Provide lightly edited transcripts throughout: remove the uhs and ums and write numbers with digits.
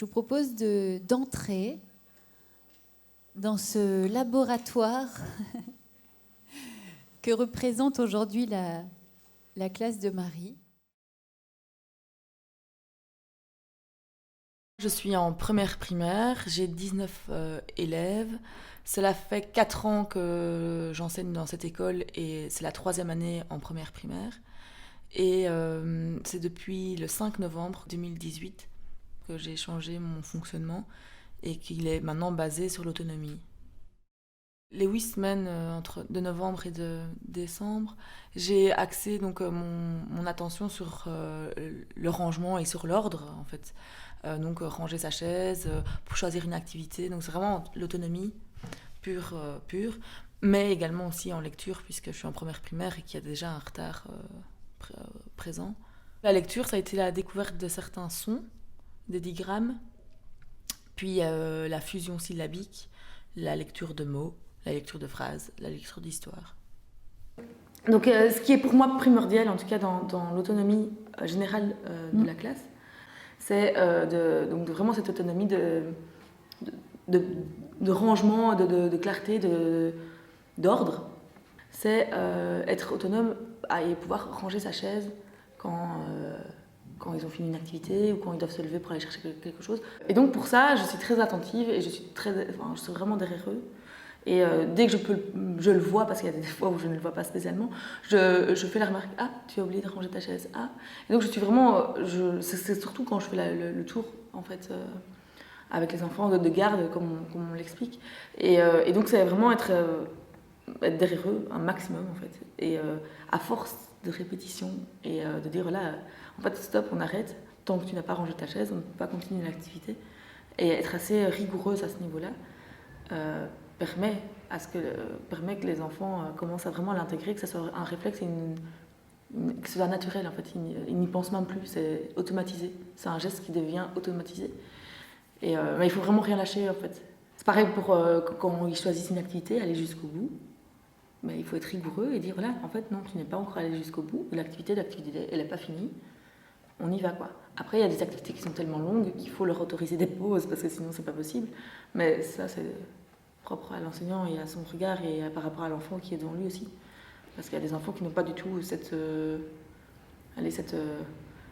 je vous propose d'entrer dans ce laboratoire que représente aujourd'hui la classe de Marie. Je suis en première primaire, j'ai 19 élèves. Cela fait 4 ans que j'enseigne dans cette école et c'est la 3e année en première primaire. Et c'est depuis le 5 novembre 2018 que j'ai changé mon fonctionnement et qu'il est maintenant basé sur l'autonomie. Les 8 semaines de novembre et de décembre, j'ai axé donc, mon attention sur le rangement et sur l'ordre, en fait. Donc ranger sa chaise, pour choisir une activité. Donc c'est vraiment l'autonomie pure, mais également aussi en lecture, puisque je suis en première primaire et qu'il y a déjà un retard présent. La lecture, ça a été la découverte de certains sons, des digrammes, puis la fusion syllabique, la lecture de mots, la lecture de phrases, la lecture d'histoire. Donc ce qui est pour moi primordial, en tout cas dans l'autonomie générale de la classe, c'est donc vraiment cette autonomie de rangement, de clarté, d'ordre. C'est être autonome et pouvoir ranger sa chaise quand ils ont fini une activité ou quand ils doivent se lever pour aller chercher quelque chose. Et donc pour ça, je suis très attentive et je suis vraiment derrière eux. Et dès que je le vois, parce qu'il y a des fois où je ne le vois pas spécialement, je fais la remarque « Ah, tu as oublié de ranger ta chaise. Ah !» Et donc je suis vraiment... c'est surtout quand je fais le tour, en fait, avec les enfants de garde, comme on l'explique. Et donc c'est vraiment être derrière eux un maximum, en fait. Et à force de répétition et de dire « Voilà, en fait, stop, on arrête. Tant que tu n'as pas rangé ta chaise, on ne peut pas continuer l'activité. » Et être assez rigoureuse à ce niveau-là. Permet que les enfants commencent à vraiment l'intégrer, que ça soit un réflexe et que ce soit naturel en fait. Ils n'y pensent même plus, c'est automatisé. C'est un geste qui devient automatisé. Et mais il faut vraiment rien lâcher en fait. C'est pareil pour quand ils choisissent une activité, aller jusqu'au bout. Mais il faut être rigoureux et dire voilà, en fait non, tu n'es pas encore allé jusqu'au bout. L'activité elle n'est pas finie. On y va quoi. Après il y a des activités qui sont tellement longues qu'il faut leur autoriser des pauses parce que sinon c'est pas possible. Mais ça c'est propre à l'enseignant et à son regard et par rapport à l'enfant qui est devant lui aussi. Parce qu'il y a des enfants qui n'ont pas du tout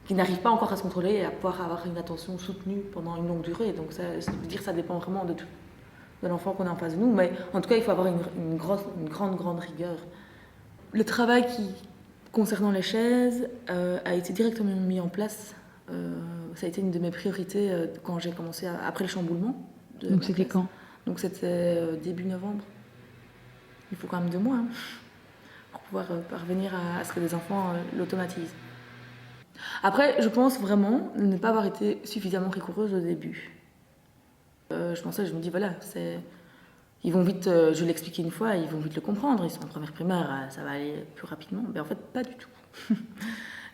qui n'arrivent pas encore à se contrôler et à pouvoir avoir une attention soutenue pendant une longue durée. Donc ça dépend vraiment de l'enfant qu'on a en face de nous. Mais en tout cas, il faut avoir une grande rigueur. Le travail concernant les chaises a été directement mis en place. Ça a été une de mes priorités quand j'ai commencé après le chamboulement. Donc c'était quand ? Donc c'était début novembre. Il faut quand même 2 mois pour pouvoir parvenir à ce que les enfants l'automatisent. Après, je pense vraiment ne pas avoir été suffisamment rigoureuse au début. Je me dis voilà, ils vont vite, je l'explique une fois, ils vont vite le comprendre, ils sont en première primaire, ça va aller plus rapidement. Mais en fait, pas du tout.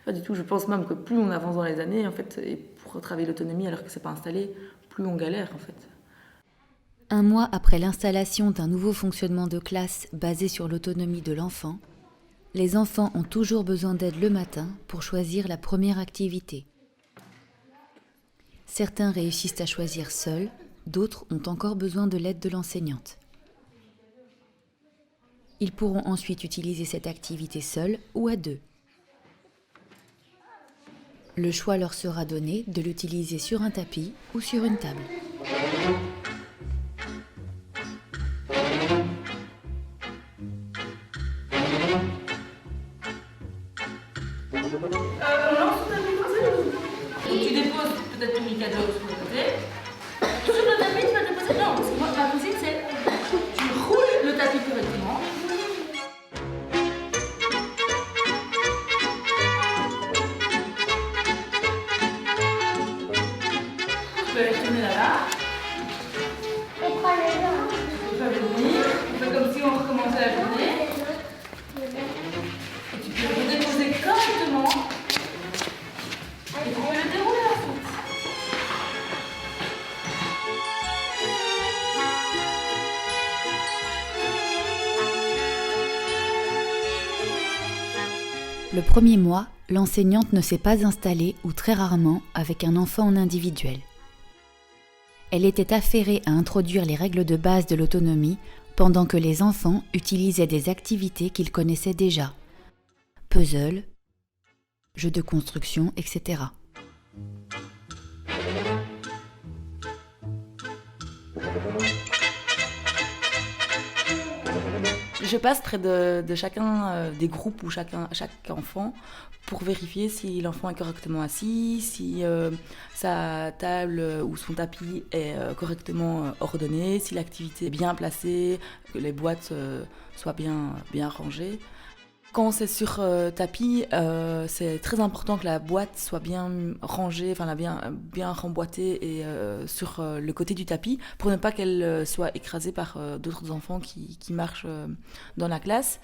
Pas du tout, je pense même que plus on avance dans les années, en fait, et pour travailler l'autonomie alors que c'est pas installé, plus on galère en fait. 1 mois après l'installation d'un nouveau fonctionnement de classe basé sur l'autonomie de l'enfant, les enfants ont toujours besoin d'aide le matin pour choisir la première activité. Certains réussissent à choisir seuls, d'autres ont encore besoin de l'aide de l'enseignante. Ils pourront ensuite utiliser cette activité seuls ou à 2. Le choix leur sera donné de l'utiliser sur un tapis ou sur une table. Tu déposes peut-être ton cadeau sur le côté. Sur le tapis, tu vas déposer. Non, parce que moi, ma cuisine, c'est tu roules le tapis correctement. Tu peux aller tourner là-bas. On prend les gens. Tu peux venir. On fait comme si on recommençait la journée. Et tu peux le déposer correctement. Et tu peux le dérouler ensuite. Le premier mois, l'enseignante ne s'est pas installée ou très rarement avec un enfant en individuel. Elle était affairée à introduire les règles de base de l'autonomie pendant que les enfants utilisaient des activités qu'ils connaissaient déjà. Puzzle, jeux de construction, etc. Je passe près de chacun des groupes ou chaque enfant pour vérifier si l'enfant est correctement assis, si sa table ou son tapis est correctement ordonné, si l'activité est bien placée, que les boîtes soient bien rangées. Quand c'est sur tapis, c'est très important que la boîte soit bien rangée, enfin bien remboîtée et sur le côté du tapis pour ne pas qu'elle soit écrasée par d'autres enfants qui marchent dans la classe.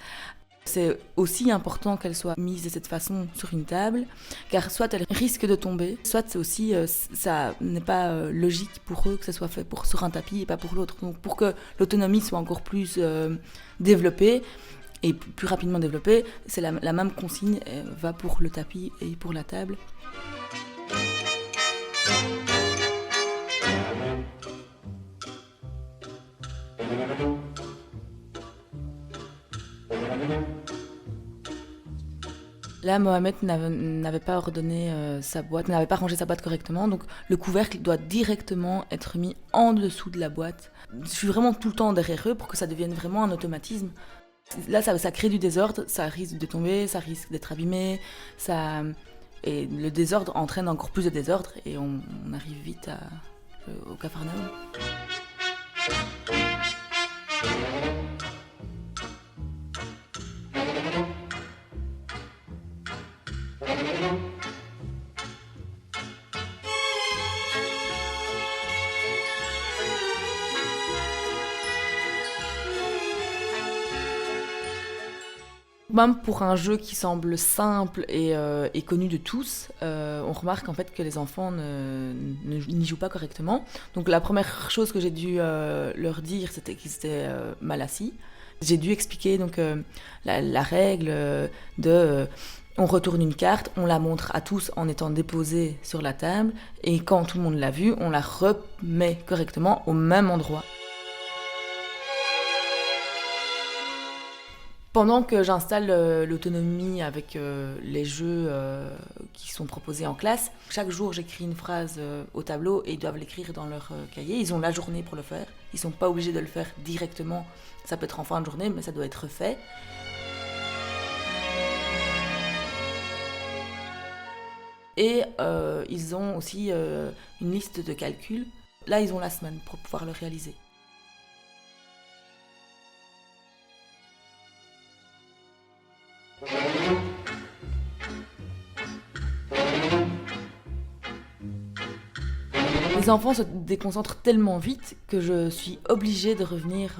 C'est aussi important qu'elle soit mise de cette façon sur une table, car soit elle risque de tomber, soit c'est aussi, ça n'est pas logique pour eux que ça soit fait sur un tapis et pas pour l'autre. Donc pour que l'autonomie soit encore plus développée, et plus rapidement développée, c'est la même consigne va pour le tapis et pour la table. Là, Mohamed n'avait pas ordonné sa boîte, n'avait pas rangé sa boîte correctement, donc le couvercle doit directement être mis en dessous de la boîte. Je suis vraiment tout le temps derrière eux pour que ça devienne vraiment un automatisme. Là, ça crée du désordre, ça risque de tomber, ça risque d'être abîmé, et le désordre entraîne encore plus de désordre et on arrive vite au Capharnaüm. Même pour un jeu qui semble simple et connu de tous, on remarque en fait que les enfants n'y jouent pas correctement. Donc la première chose que j'ai dû leur dire, c'était qu'ils étaient mal assis. J'ai dû expliquer donc la règle de on retourne une carte, on la montre à tous en étant déposée sur la table, et quand tout le monde l'a vue, on la remet correctement au même endroit. Pendant que j'installe l'autonomie avec les jeux qui sont proposés en classe, chaque jour j'écris une phrase au tableau et ils doivent l'écrire dans leur cahier. Ils ont la journée pour le faire. Ils ne sont pas obligés de le faire directement. Ça peut être en fin de journée, mais ça doit être fait. Et ils ont aussi une liste de calculs. Là, ils ont la semaine pour pouvoir le réaliser. Les enfants se déconcentrent tellement vite que je suis obligée de revenir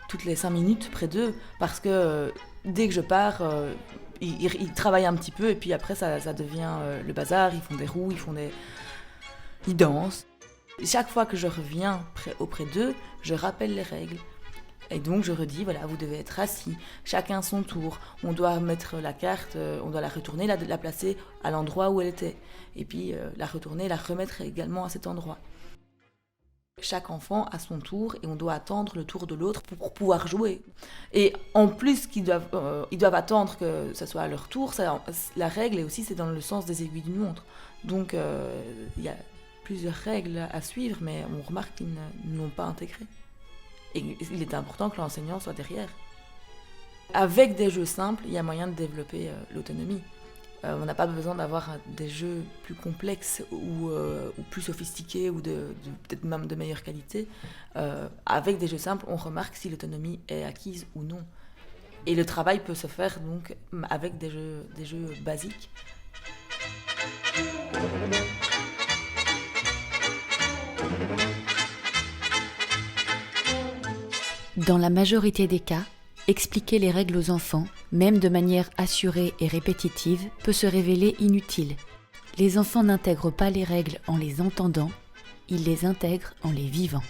toutes les 5 minutes près d'eux parce que dès que je pars, ils travaillent un petit peu et puis après ça devient le bazar, ils font des roues, ils dansent. Chaque fois que je reviens auprès d'eux, je rappelle les règles. Et donc je redis, voilà, vous devez être assis, chacun son tour. On doit mettre la carte, on doit la retourner, la placer à l'endroit où elle était. Et puis la retourner, la remettre également à cet endroit. Chaque enfant a son tour et on doit attendre le tour de l'autre pour pouvoir jouer. Et en plus ils doivent attendre que ce soit à leur tour, la règle, et aussi c'est dans le sens des aiguilles d'une montre. Donc il y a plusieurs règles à suivre, mais on remarque qu'ils ne l'ont pas intégrées. Et il est important que l'enseignant soit derrière. Avec des jeux simples, il y a moyen de développer l'autonomie. On n'a pas besoin d'avoir des jeux plus complexes ou plus sophistiqués ou peut-être même de meilleure qualité. Avec des jeux simples, on remarque si l'autonomie est acquise ou non. Et le travail peut se faire donc avec des jeux basiques. Dans la majorité des cas, expliquer les règles aux enfants, même de manière assurée et répétitive, peut se révéler inutile. Les enfants n'intègrent pas les règles en les entendant, ils les intègrent en les vivant.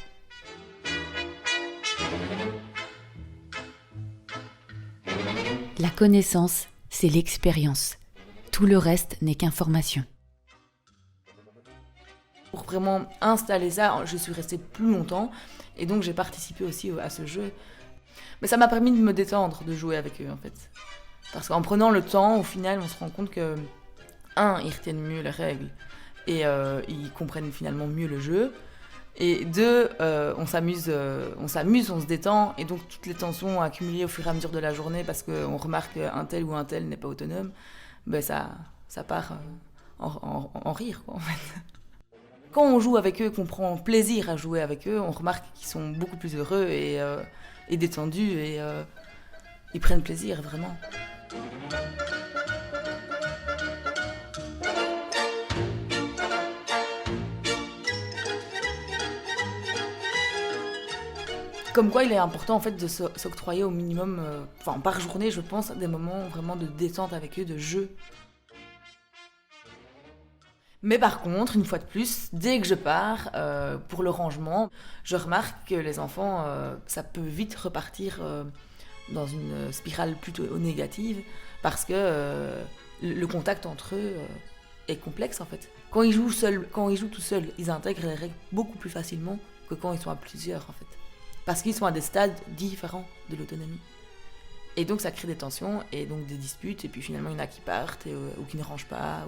La connaissance, c'est l'expérience. Tout le reste n'est qu'information. pour vraiment installer ça, je suis restée plus longtemps et donc j'ai participé aussi à ce jeu. Mais ça m'a permis de me détendre, de jouer avec eux en fait. Parce qu'en prenant le temps, au final, on se rend compte que, ils retiennent mieux les règles et ils comprennent finalement mieux le jeu. Et 2, on s'amuse, on se détend, et donc toutes les tensions accumulées au fur et à mesure de la journée parce qu'on remarque qu'un tel ou un tel n'est pas autonome, ben ça part en rire, quoi, en fait. Quand on joue avec eux, qu'on prend plaisir à jouer avec eux, on remarque qu'ils sont beaucoup plus heureux et détendus, et ils prennent plaisir, vraiment. Comme quoi il est important en fait de s'octroyer au minimum, par journée je pense, des moments vraiment de détente avec eux, de jeu. Mais par contre, une fois de plus, dès que je pars pour le rangement, je remarque que les enfants, ça peut vite repartir dans une spirale plutôt négative, parce que le contact entre eux est complexe en fait. Quand ils jouent tout seuls, ils intègrent les règles beaucoup plus facilement que quand ils sont à plusieurs en fait. Parce qu'ils sont à des stades différents de l'autonomie. Et donc ça crée des tensions, et donc des disputes, et puis finalement il y en a qui partent, ou qui ne rangent pas.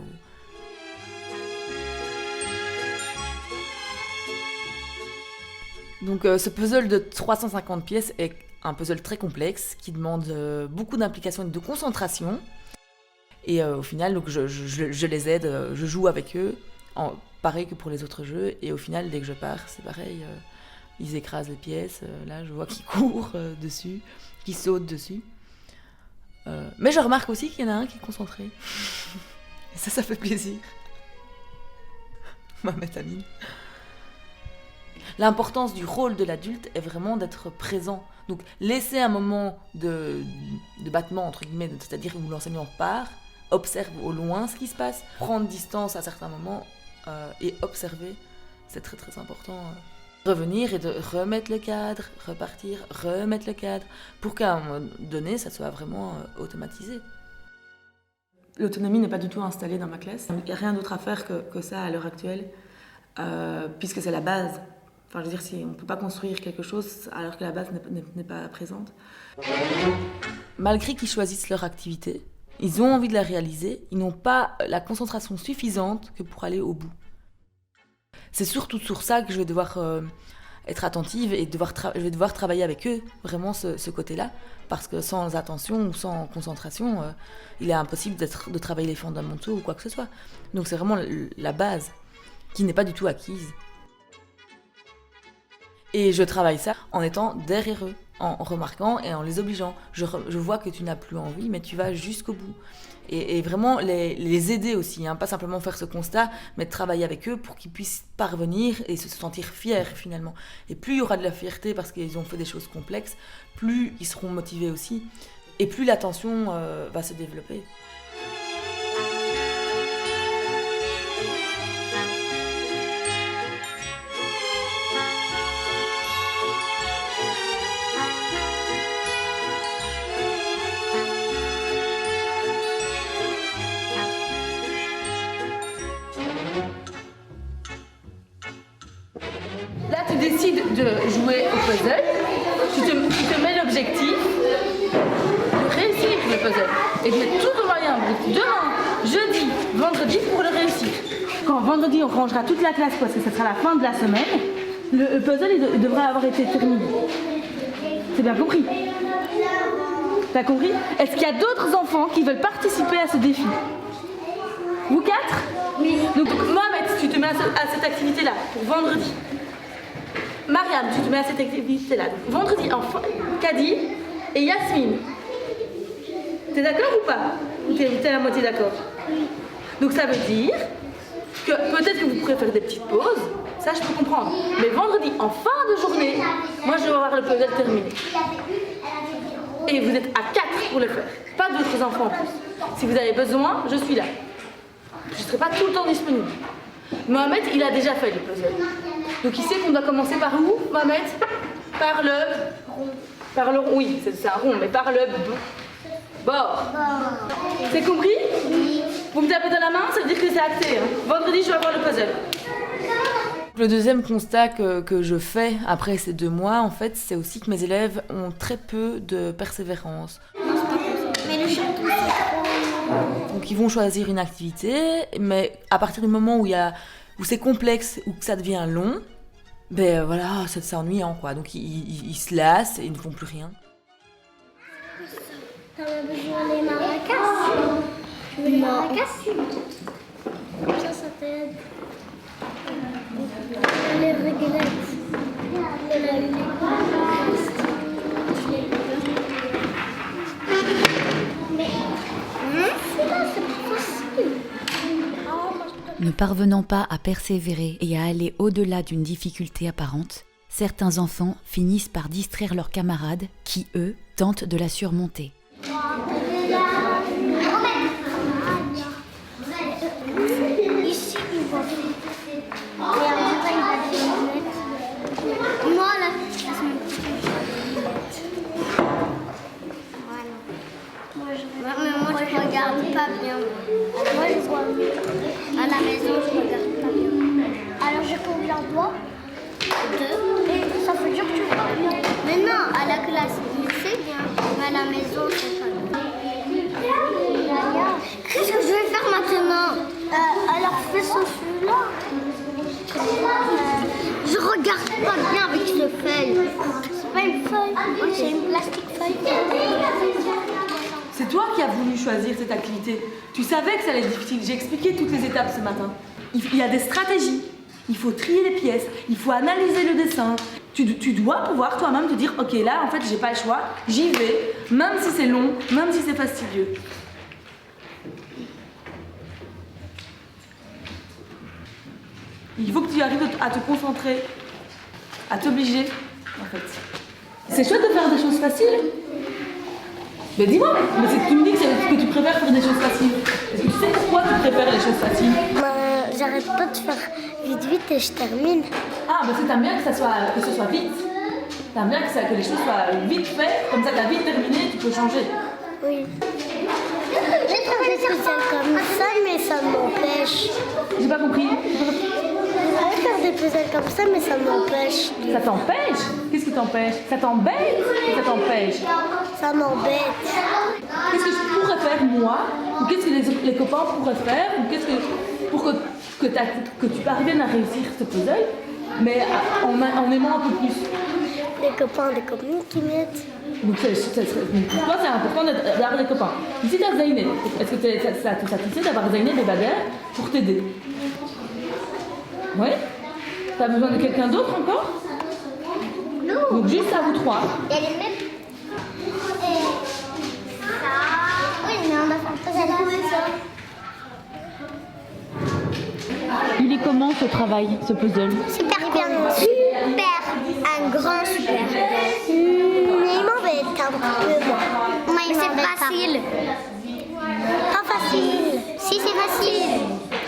Donc ce puzzle de 350 pièces est un puzzle très complexe, qui demande beaucoup d'implication et de concentration. Et au final, donc, je les aide, je joue avec eux, pareil que pour les autres jeux, et au final, dès que je pars, c'est pareil. Ils écrasent les pièces, là je vois qu'ils courent dessus, qu'ils sautent dessus. Mais je remarque aussi qu'il y en a un qui est concentré. Et ça fait plaisir. Ma métamine. L'importance du rôle de l'adulte est vraiment d'être présent. Donc laisser un moment de battement, entre guillemets, c'est-à-dire où l'enseignant part, observe au loin ce qui se passe, prendre distance à certains moments et observer, c'est très très important. Revenir et de remettre le cadre, repartir, remettre le cadre, pour qu'à un moment donné, ça soit vraiment automatisé. L'autonomie n'est pas du tout installée dans ma classe. Il n'y a rien d'autre à faire que ça à l'heure actuelle, puisque c'est la base. Enfin, je veux dire, on ne peut pas construire quelque chose alors que la base n'est pas présente. Malgré qu'ils choisissent leur activité, ils ont envie de la réaliser, ils n'ont pas la concentration suffisante que pour aller au bout. C'est surtout sur ça que je vais devoir être attentive et je vais devoir travailler avec eux, vraiment ce côté-là, parce que sans attention ou sans concentration, il est impossible de travailler les fondamentaux ou quoi que ce soit. Donc c'est vraiment la base qui n'est pas du tout acquise. Et je travaille ça en étant derrière eux, en remarquant et en les obligeant. Je vois que tu n'as plus envie, mais tu vas jusqu'au bout. Et vraiment les aider aussi, pas simplement faire ce constat, mais travailler avec eux pour qu'ils puissent parvenir et se sentir fiers finalement. Et plus il y aura de la fierté parce qu'ils ont fait des choses complexes, plus ils seront motivés aussi, et plus l'attention va se développer. Là, tu décides de jouer au puzzle, tu te mets l'objectif de réussir le puzzle et de mettre tous nos moyens, demain, jeudi, vendredi, pour le réussir. Quand vendredi, on rangera toute la classe parce que ce sera la fin de la semaine, le puzzle il devrait avoir été terminé. C'est bien compris? T'as compris? Est-ce qu'il y a d'autres enfants qui veulent participer à ce défi? Vous 4? Oui. Donc Mohamed, tu te mets à cette activité-là pour vendredi. Mariam, tu te mets à cette activité-là. Vendredi, enfin, Kadi et Yasmine. T'es d'accord ou pas? Ou t'es à la moitié d'accord? Oui. Donc ça veut dire que peut-être que vous pourrez faire des petites pauses, ça je peux comprendre. Mais vendredi, en fin de journée, moi je vais avoir le puzzle terminé. Et vous êtes à 4 pour le faire, pas d'autres enfants en plus. Si vous avez besoin, je suis là. Je ne serai pas tout le temps disponible. Mohamed, il a déjà fait le puzzle. Donc il sait qu'on doit commencer par où, Mohamed? Par le rond. Oui, c'est un rond, mais par le bord. C'est compris? Oui. Vous me tapez dans la main, ça veut dire que c'est acté. Vendredi, je vais avoir le puzzle. Le deuxième constat que je fais après ces 2 mois, en fait, c'est aussi que mes élèves ont très peu de persévérance. Mais le chant, c'est trop... Donc ils vont choisir une activité, mais à partir du moment où c'est complexe ou que ça devient long, ben voilà, c'est ennuyant quoi. Donc ils se lassent et ils ne font plus rien. T'en as besoin des maracas? Tu veux les maracas? Ça t'aide. Les réglettes. Ne parvenant pas à persévérer et à aller au-delà d'une difficulté apparente, certains enfants finissent par distraire leurs camarades qui, eux, tentent de la surmonter. Ici, il va et après, il va mettre. Moi, là, ça se met. Voilà. Moi, je regarde pas bien. Moi, je vois à la maison, je regarde pas bien. Alors, j'ai combien de doigts? 2. Et ça veut dire que tu vois bien. Mais non, à la classe, c'est bien. Mais à la maison, c'est pas bien. Qu'est-ce que je vais faire maintenant? Alors, fais ce celui-là. Je regarde pas bien avec ce feuille. C'est pas une feuille, c'est une plastique feuille. C'est toi qui as voulu choisir cette activité. Tu savais que ça allait être difficile. J'ai expliqué toutes les étapes ce matin. Il y a des stratégies. Il faut trier les pièces. Il faut analyser le dessin. Tu dois pouvoir toi-même te dire, ok, là, en fait, j'ai pas le choix. J'y vais, même si c'est long, même si c'est fastidieux. Il faut que tu arrives à te concentrer, à t'obliger, en fait. C'est chouette de faire des choses faciles. Mais dis-moi, mais tu me dis que tu préfères faire des choses faciles. Est-ce que tu sais pourquoi tu préfères les choses faciles? J'arrête pas de faire vite et je termine. Ah, mais t'aimes bien que ce soit vite. T'aimes bien que les choses soient vite faites, comme ça t'as vite terminé, tu peux changer. Oui. J'ai fait des puzzles comme ça, mais ça m'empêche. J'ai pas compris. J'aimerais faire des puzzles comme ça, mais ça m'empêche. Ça t'empêche? Qu'est-ce qui t'empêche? Ça t'embête ou ça t'empêche? Ça m'embête. Qu'est-ce que je pourrais faire moi? Ou qu'est-ce que les copains pourraient faire? Ou qu'est-ce que pour que tu parviennes à réussir ce puzzle, mais en aimant un peu plus? Les copains, des copines qui m'aident. Donc pour toi c'est important d'avoir des copains. Ici tu as Zainab. Est-ce que ça te satisfait d'avoir Zainab et Bader pour t'aider? Oui? Tu as besoin de quelqu'un d'autre encore? Non. Donc juste à vous 3. Il y a les mêmes. Et ça. Oui, mais on a fait un puzzle ça. Il est comment ce travail, ce puzzle? Super bien. Super. Un grand super. Il m'embête un peu, moi. Mais c'est facile. Pas facile. Si, c'est facile.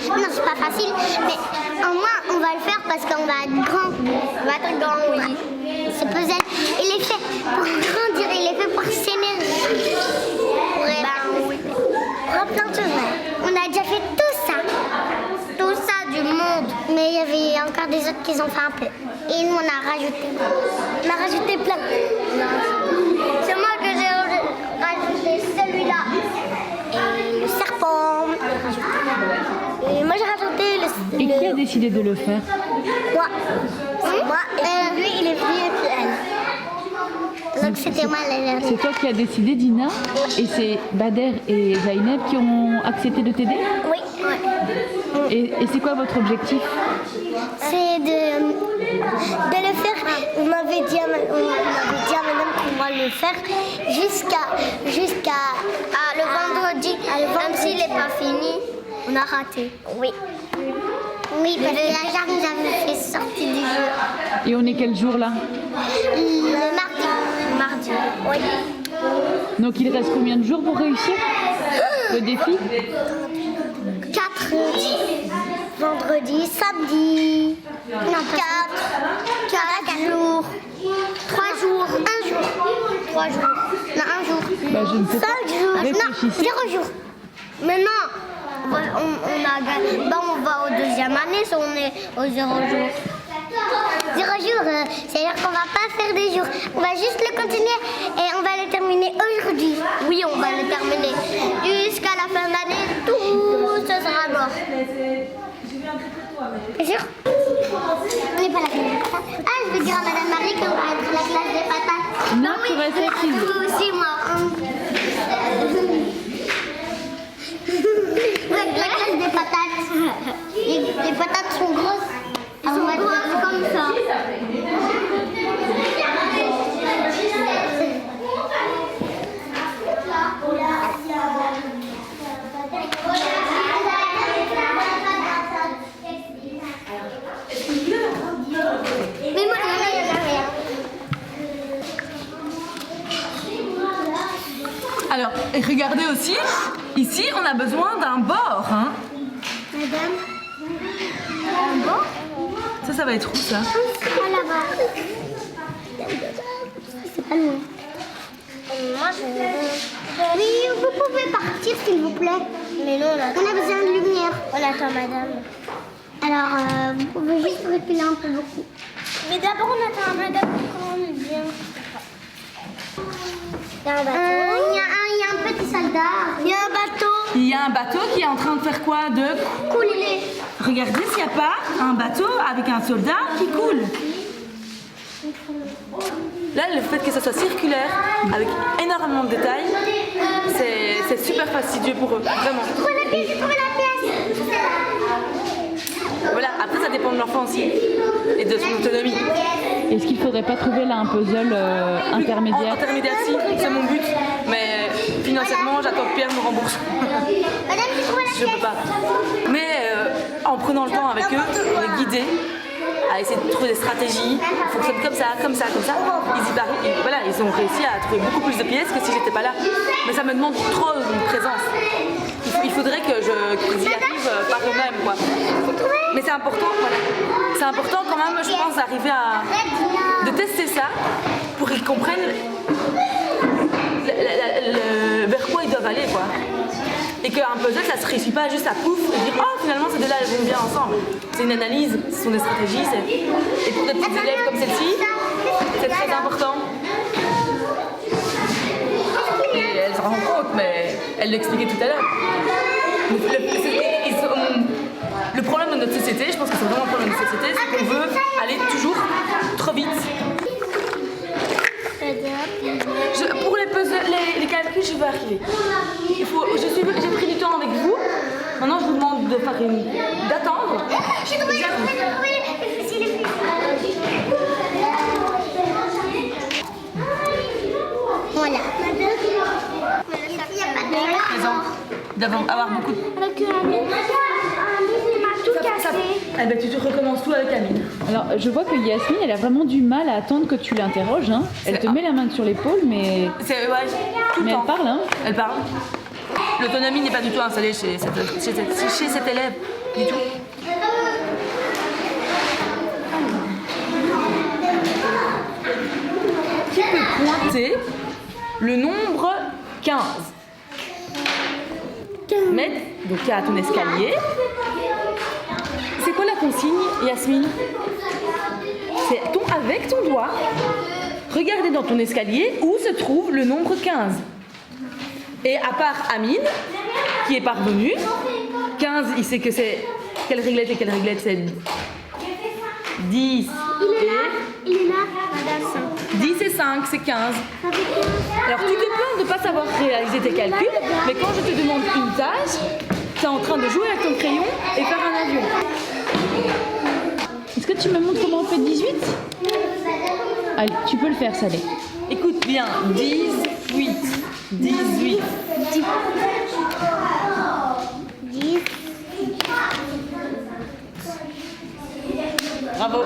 Non, c'est pas facile, mais au moins on va le faire parce qu'on va être grand. On va être grand, oui. Ce puzzle, il est fait pour grandir, il est fait pour s'énergie. Oui. Pour plein de choses. On a déjà fait tout ça du monde. Mais il y avait encore des autres qui ont fait un peu. Et nous on a rajouté. On a rajouté plein. C'est moi que j'ai rajouté celui-là. Et le serpent. Et moi j'ai rajouté Et qui a décidé de le faire? Moi. Moi. Et lui il est venu et puis elle. Donc c'était moi la dernière. C'est toi qui as décidé, Dina? Et c'est Bader et Zainab qui ont accepté de t'aider? Oui. Et c'est quoi votre objectif? C'est de le faire. On m'avait dit à madame qu'on va le faire jusqu'à le vendredi. Même s'il n'est pas fini, on a raté. Oui. Oui, parce que la jarre nous avait fait sortir du jeu. Et on est quel jour là? Le mardi. Mardi. Oui. Donc il reste combien de jours pour réussir le défi? 4. Vendredi, samedi. Non, 4 jours. 3 jours. 1 jour. 3 jours. Non, 1 jour. Bah, je ne sais 5 pas. jours. Non, Réfléchissez. 0 jours. Maintenant, on va au 2e année, si on est au 0 jour. 0 jours, c'est-à-dire qu'on va pas faire des jours. On va juste le continuer et on va le terminer aujourd'hui. Oui, on va le terminer. Jusqu'à la fin de l'année, tout ce sera mort. Bien sûr. On n'est pas la classe des patates. Ah, je vais dire à Madame Marie qu'on va être la classe des patates. Non, tu vas être vous aussi, moi. Ouais, la classe des patates. Les patates sont grosses. Elles sont grosses comme ça. Mais moi, rien. Alors, et regardez aussi, ici, on a besoin d'un bord. Hein. Madame, un bord? Ça va être où, ça? Ah, là-bas. C'est pas loin. Moi, oui, vous pouvez partir, s'il vous plaît. Mais non, on a besoin de lumière. On attend, madame. Alors, vous pouvez juste reculer un peu beaucoup. Mais d'abord, on attend madame quand on vient. Il y a un bateau. Il y a un petit soldat. Il y a un bateau. Il y a un bateau qui est en train de faire quoi? De couler. Regardez s'il n'y a pas un bateau avec un soldat qui coule. Là, le fait que ça soit circulaire, avec énormément de détails, c'est super fastidieux pour eux, vraiment. J'ai trouvé la pièce. Voilà, après ça dépend de l'enfant aussi et de son autonomie. Est-ce qu'il faudrait pas trouver là un puzzle intermédiaire? Intermédiaire, si, c'est mon but, mais financièrement, j'attends que Pierre me rembourse. Madame, j'ai trouvé la Je peux pas. Mais en prenant le temps avec eux, on est guidés à essayer de trouver des stratégies, fonctionne comme ça. Voilà, ils ont réussi à trouver beaucoup plus de pièces que si j'étais pas là. Mais ça me demande trop une présence. Il faudrait qu'ils y arrivent par eux-mêmes, quoi. Mais c'est important, voilà. C'est important quand même, je pense, d'arriver de tester ça pour qu'ils comprennent vers quoi ils doivent aller, quoi. Et qu'un puzzle, ça se réussit pas juste à pouf et dire oh finalement ces deux-là elles vont bien ensemble. C'est une analyse, ce sont des stratégies. Et pour des petits élèves comme celle-ci, c'est très important. Et elle se rend compte, mais elle l'expliquait tout à l'heure. Le problème de notre société, je pense que c'est vraiment le problème de notre société, c'est qu'on veut aller toujours trop vite. Pour les puzzles, les calculs, je vais arriver. J'ai pris du temps avec vous. Maintenant, je vous demande de faire d'attendre. J'ai trouvé. Voilà. D'avoir beaucoup de... Avec Amine, il m'a tout cassé. Eh ben, tu recommences tout avec Amine. Alors, je vois que Yasmine, elle a vraiment du mal à attendre que tu l'interroges. Hein. Elle te met la main sur l'épaule, mais... Tout le temps. Elle parle, hein. Elle parle. L'autonomie n'est pas du tout installée chez cet élève. Du tout. Qui peut pointer le nombre 15? Donc il y a ton escalier. C'est quoi la consigne, Yasmine? C'est avec ton doigt, regardez dans ton escalier où se trouve le nombre 15. Et à part Amine, qui est parvenue, 15, il sait que c'est... Quelle réglette et quelle réglette? C'est 10 Il est là, madame. 10 et 5, c'est 15. Alors tu te plains de ne pas savoir réaliser tes calculs, mais quand je te demande une tâche, tu es en train de jouer avec ton crayon et faire un avion. Est-ce que tu me montres comment on fait 18? Allez, tu peux le faire, Salé. Écoute bien, 18, 18. 10. Bravo.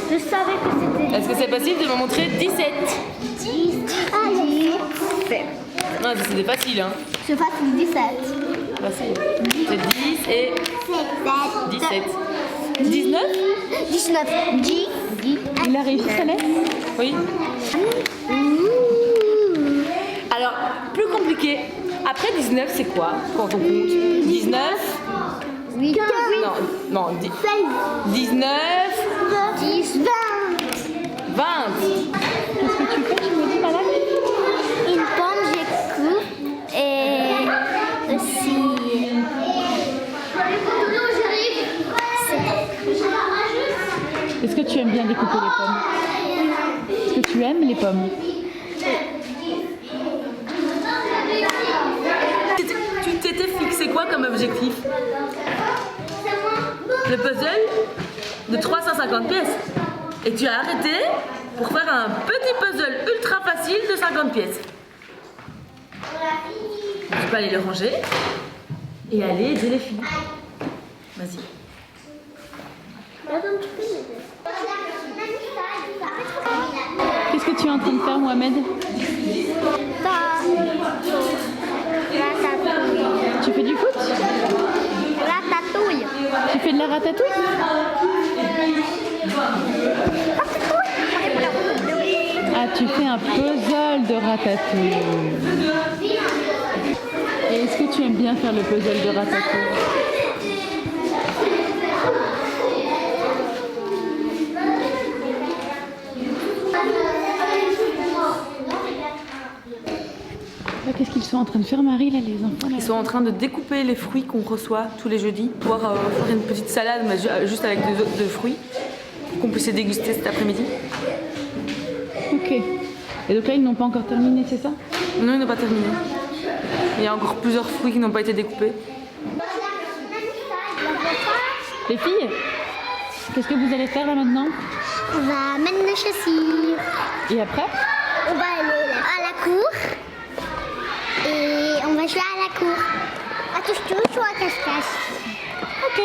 Je savais que c'était... Est-ce que c'est possible de me montrer 17? 10. Ah, 10. Non, c'était facile, hein. Je fasse 17. Facile. C'est 10 et 17. 19? 19. 10. Il a réussi, Salé? Oui. Alors, plus compliqué. Après 19, c'est quoi quand on compte? 19? 8. Non, 19. 9. 10, 20. 20. Qu'est-ce que tu fais, tu me dis, Malak? Une pomme, j'écoute. Et aussi. Est-ce que tu aimes bien découper les pommes? Est-ce que tu aimes les pommes? Tu t'étais fixé quoi comme objectif? Le puzzle de 350 pièces. Et tu as arrêté pour faire un petit puzzle ultra facile de 50 pièces. Tu peux aller le ranger et aller aider les filles. Vas-y. Qu'est-ce que tu es en train de faire, Mohamed? Tu fais du foot? Ratatouille. Tu fais de la ratatouille? Ah, tu fais un puzzle de ratatouille. Et est-ce que tu aimes bien faire le puzzle de ratatouille? Qu'est-ce qu'ils sont en train de faire, Marie, là, les enfants là? Ils sont en train de découper les fruits qu'on reçoit tous les jeudis, pouvoir faire une petite salade mais juste avec deux fruits pour qu'on puisse les déguster cet après-midi. Ok. Et donc là, ils n'ont pas encore terminé, c'est ça? Non, ils n'ont pas terminé. Il y a encore plusieurs fruits qui n'ont pas été découpés. Les filles, qu'est-ce que vous allez faire là maintenant? On va mettre nos chaussures. Et après? On va aller à la cour. Et on va jouer à la cour. À touche-touche ou à cache-cache? Ok.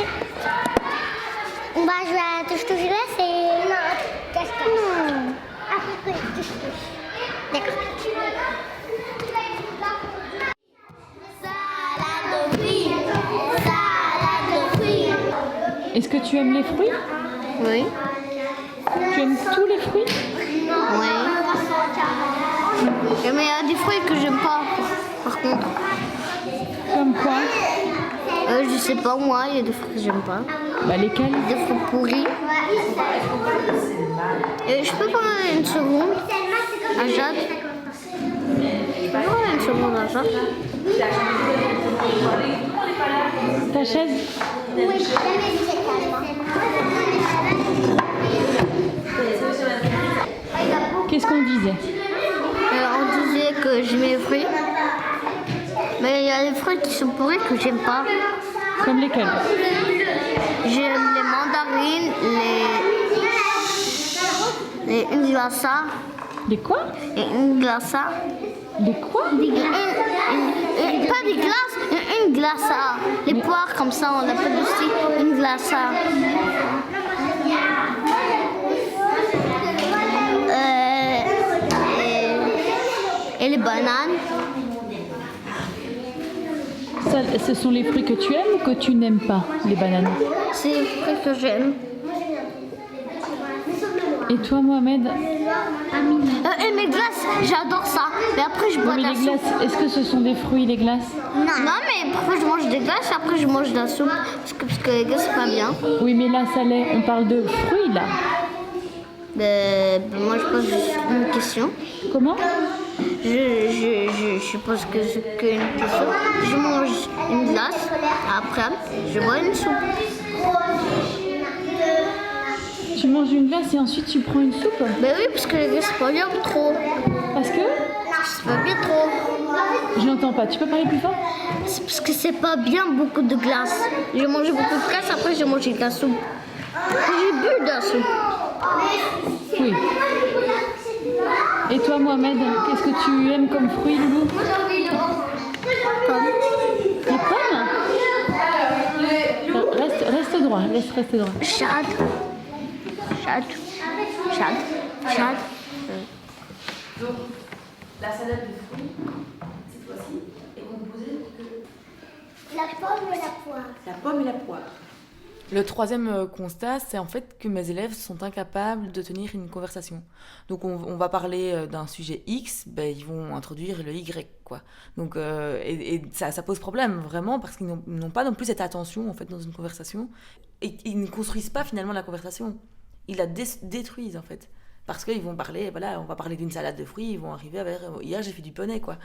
On va jouer à touche-touche là, c'est... Non, à cache-cache. Non. Après, touche-touche. D'accord. Salade de fruits. Salade de fruits. Est-ce que tu aimes les fruits? Oui. Tu aimes tous les fruits? Oui. Mais il y a des fruits que j'aime pas, par contre. Comme quoi? Je sais pas, moi, il y a des fruits que j'aime pas. Bah lesquels? Des fruits pourris. Je peux prendre une seconde à Jade? Je peux prendre une seconde à Jade? Ta chaise? Oui. Qu'est-ce qu'on disait? On disait que j'aimais les fruits. Mais il y a des fruits qui sont pourris que j'aime pas. Comme lesquels? J'aime les mandarines, les glaça. Les quoi? Et une glaça. Les quoi? Pas des glaces, une glaça. Les poires comme ça, on appelle aussi une glaça. Et les bananes. Ça, ce sont les fruits que tu aimes ou que tu n'aimes pas, les bananes? C'est les fruits que j'aime. Et toi, Mohamed? Et mes glaces, j'adore ça. Mais après, je bois Oui, de la les soupe. glaces, est-ce que ce sont des fruits, les glaces? Non, mais parfois je mange des glaces, après je mange de la soupe. Parce que les glaces, c'est pas bien. Oui, mais là, ça l'est. On parle de fruits, là. Moi, je pose juste une question. Comment? Je pose qu'une question. Je mange une glace, après, je bois une soupe. Tu manges une glace et ensuite tu prends une soupe? Ben oui, parce que les glaces, c'est pas bien trop. Parce que? C'est pas bien trop. Je n'entends pas. Tu peux parler plus fort? C'est parce que c'est pas bien beaucoup de glace. J'ai mangé beaucoup de glace, après j'ai mangé de la soupe. J'ai bu de la soupe. Oui. Et toi, Mohamed, qu'est-ce que tu aimes comme fruit, Loulou? Les pommes? Reste droit, reste droit. Chad. Donc, la salade de fruits, cette fois-ci, est composée de La pomme et la poire. la pomme et la poire. Le troisième constat, c'est en fait que mes élèves sont incapables de tenir une conversation. Donc on va parler d'un sujet X, ben, ils vont introduire le Y, quoi. Donc, et ça pose problème, vraiment, parce qu'ils n'ont pas non plus cette attention en fait, dans une conversation. Et ils ne construisent pas finalement la conversation. ils la détruisent en fait. Parce qu'ils vont parler, voilà, on va parler d'une salade de fruits, ils vont arriver avec hier j'ai fait du poney quoi.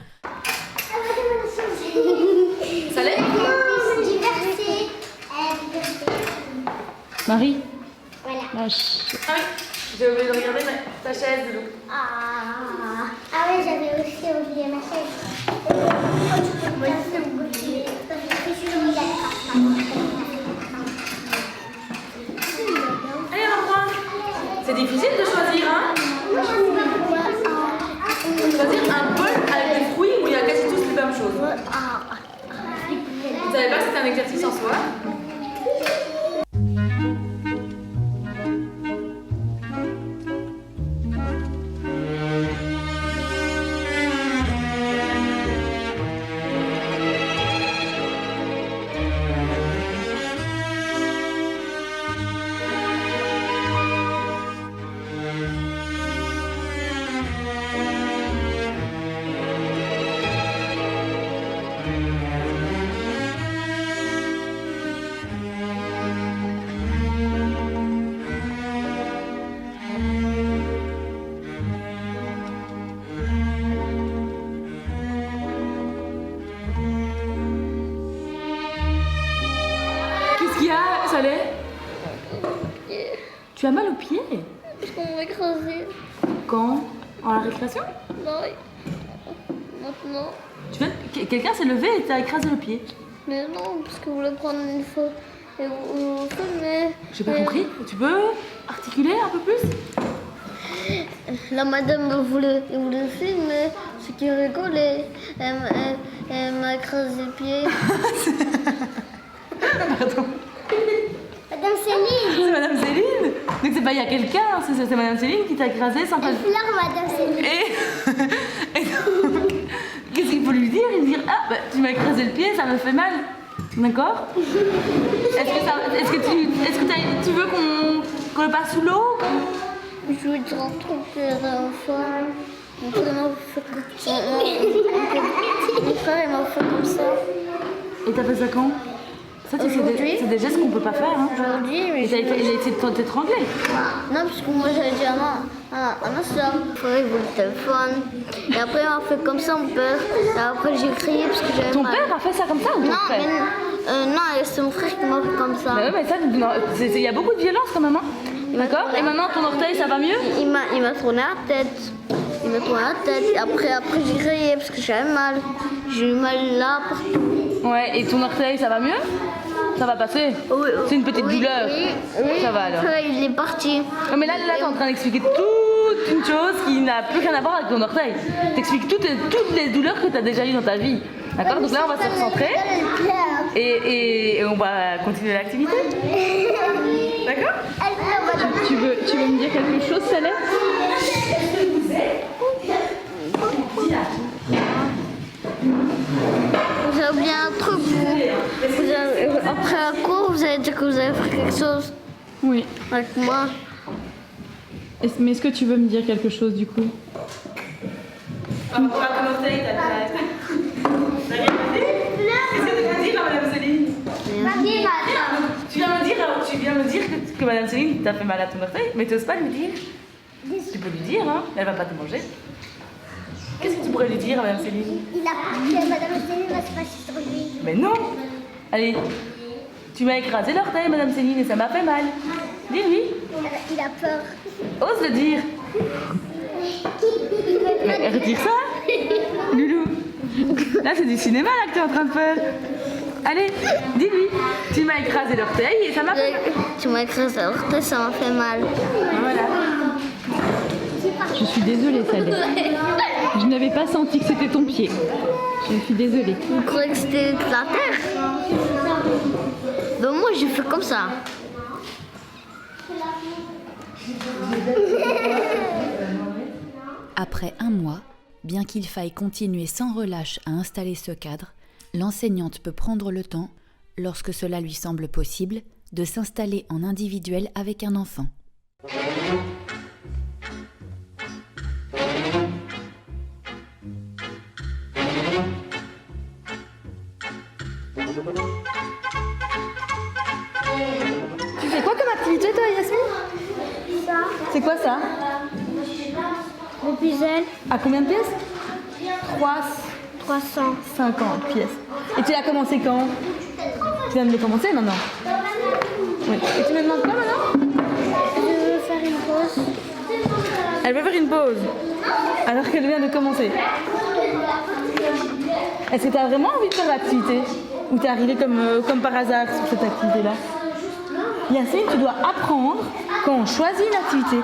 Ça l'est? Marie. Voilà. Lâche. Ah oui, j'ai oublié de regarder ta chaise, Loulou. Ah oui, j'avais aussi oublié ma chaise. Allez, on reprend. C'est difficile de choisir, hein? Choisir un bol avec des fruits où il y a quasi tous les mêmes choses. Vous savez pas que c'est un exercice en soi? Tu as mal aux pieds? Parce qu'on m'a écrasé. Quand? En la récréation? Non, maintenant. Quelqu'un s'est levé et t'a écrasé le pied. Mais non, parce que vous voulez prendre une fois. Et vous mais. J'ai pas compris. Tu peux articuler un peu plus? La madame voulait filmer, ce qui rigole et elle m'a écrasé le pied. Pardon. Madame Céline. C'est Madame Céline. Donc c'est pas il y a quelqu'un, c'est Madame Céline qui t'a écrasé sans que... Elle pleure, Madame Céline. Et donc, qu'est-ce qu'il faut lui dire? Il dire ah bah tu m'as écrasé le pied, ça me fait mal. D'accord? Est-ce que tu veux qu'on le passe sous l'eau? Je vais te rencontrer la fois. Mon frère m'a fait comme ça. Mon frère m'a fait comme ça. Et t'as fait ça quand? Ça, c'est des gestes qu'on peut pas faire. Hein. Aujourd'hui, mais il a essayé de t'étrangler. non, parce que moi j'avais dit à ma soeur, il faudrait que vous le téléphone. Et après, il m'a fait comme ça, mon père. Et après, j'ai crié parce que j'avais Ton mal. père a fait ça comme ça ou ton Non, frère? non, c'est mon frère qui m'a fait comme ça. Bah ouais, mais ça, il y a beaucoup de violence quand même. Hein. D'accord? Et maintenant, ton orteil, ça va mieux? Il m'a tourné la tête. Il m'a tourné la tête. Et après j'ai crié parce que j'avais mal. J'ai eu mal là, partout. Ouais, et ton orteil, ça va mieux? Ça va passer? Oui, C'est une petite douleur? Oui, Ça va alors? Il est parti. Non, mais là, t'es en train d'expliquer toute une chose qui n'a plus rien à voir avec ton orteil. T'expliques toutes les douleurs que t'as déjà eues dans ta vie. D'accord? Donc là, on va se recentrer et on va continuer l'activité. D'accord? Tu veux me dire quelque chose, Saleh? Vous avez oublié un truc, après la cour, vous allez dire que vous avez fait quelque chose Oui. avec moi. Mais est-ce que tu veux me dire quelque chose du coup? Par rapport à ton orteil, t'as rien dit? Qu'est-ce que tu vas dire à Madame Céline? Tu viens me dire que Madame Céline t'a fait mal à ton orteil, mais t'oses pas lui dire? Tu peux lui dire, hein? Elle va pas te manger. Qu'est-ce que tu pourrais lui dire à Madame Céline? Il a peur que Madame Céline va se fâcher sur lui. Mais non! Allez, tu m'as écrasé l'orteil, Madame Céline, et ça m'a fait mal. Dis-lui. Il a peur. Ose le dire. Mais retire ça, Loulou. Là, c'est du cinéma là que tu es en train de faire. Allez, dis-lui. Tu m'as écrasé l'orteil et ça m'a fait mal. Tu m'as écrasé l'orteil, ça m'a fait mal. Voilà. Je suis désolée, Saleh. Je n'avais pas senti que c'était ton pied. Je suis désolée. Vous croyez que c'était la terre? Ben moi, j'ai fait comme ça. Après un mois, bien qu'il faille continuer sans relâche à installer ce cadre, l'enseignante peut prendre le temps, lorsque cela lui semble possible, de s'installer en individuel avec un enfant. Tu fais quoi comme activité toi, Yasmine? C'est quoi ça? Le puzzle, À combien de pièces? 300. 350 pièces. Et tu l'as commencé quand? Tu viens de le commencer maintenant? Oui. Et tu me demandes quoi maintenant? Je veux faire une pause. Elle veut faire une pause alors qu'elle vient de commencer. Est-ce que tu as vraiment envie de faire l'activité? Ou tu es arrivé comme par hasard sur cette activité-là? Yacine, tu dois apprendre, quand on choisit une activité,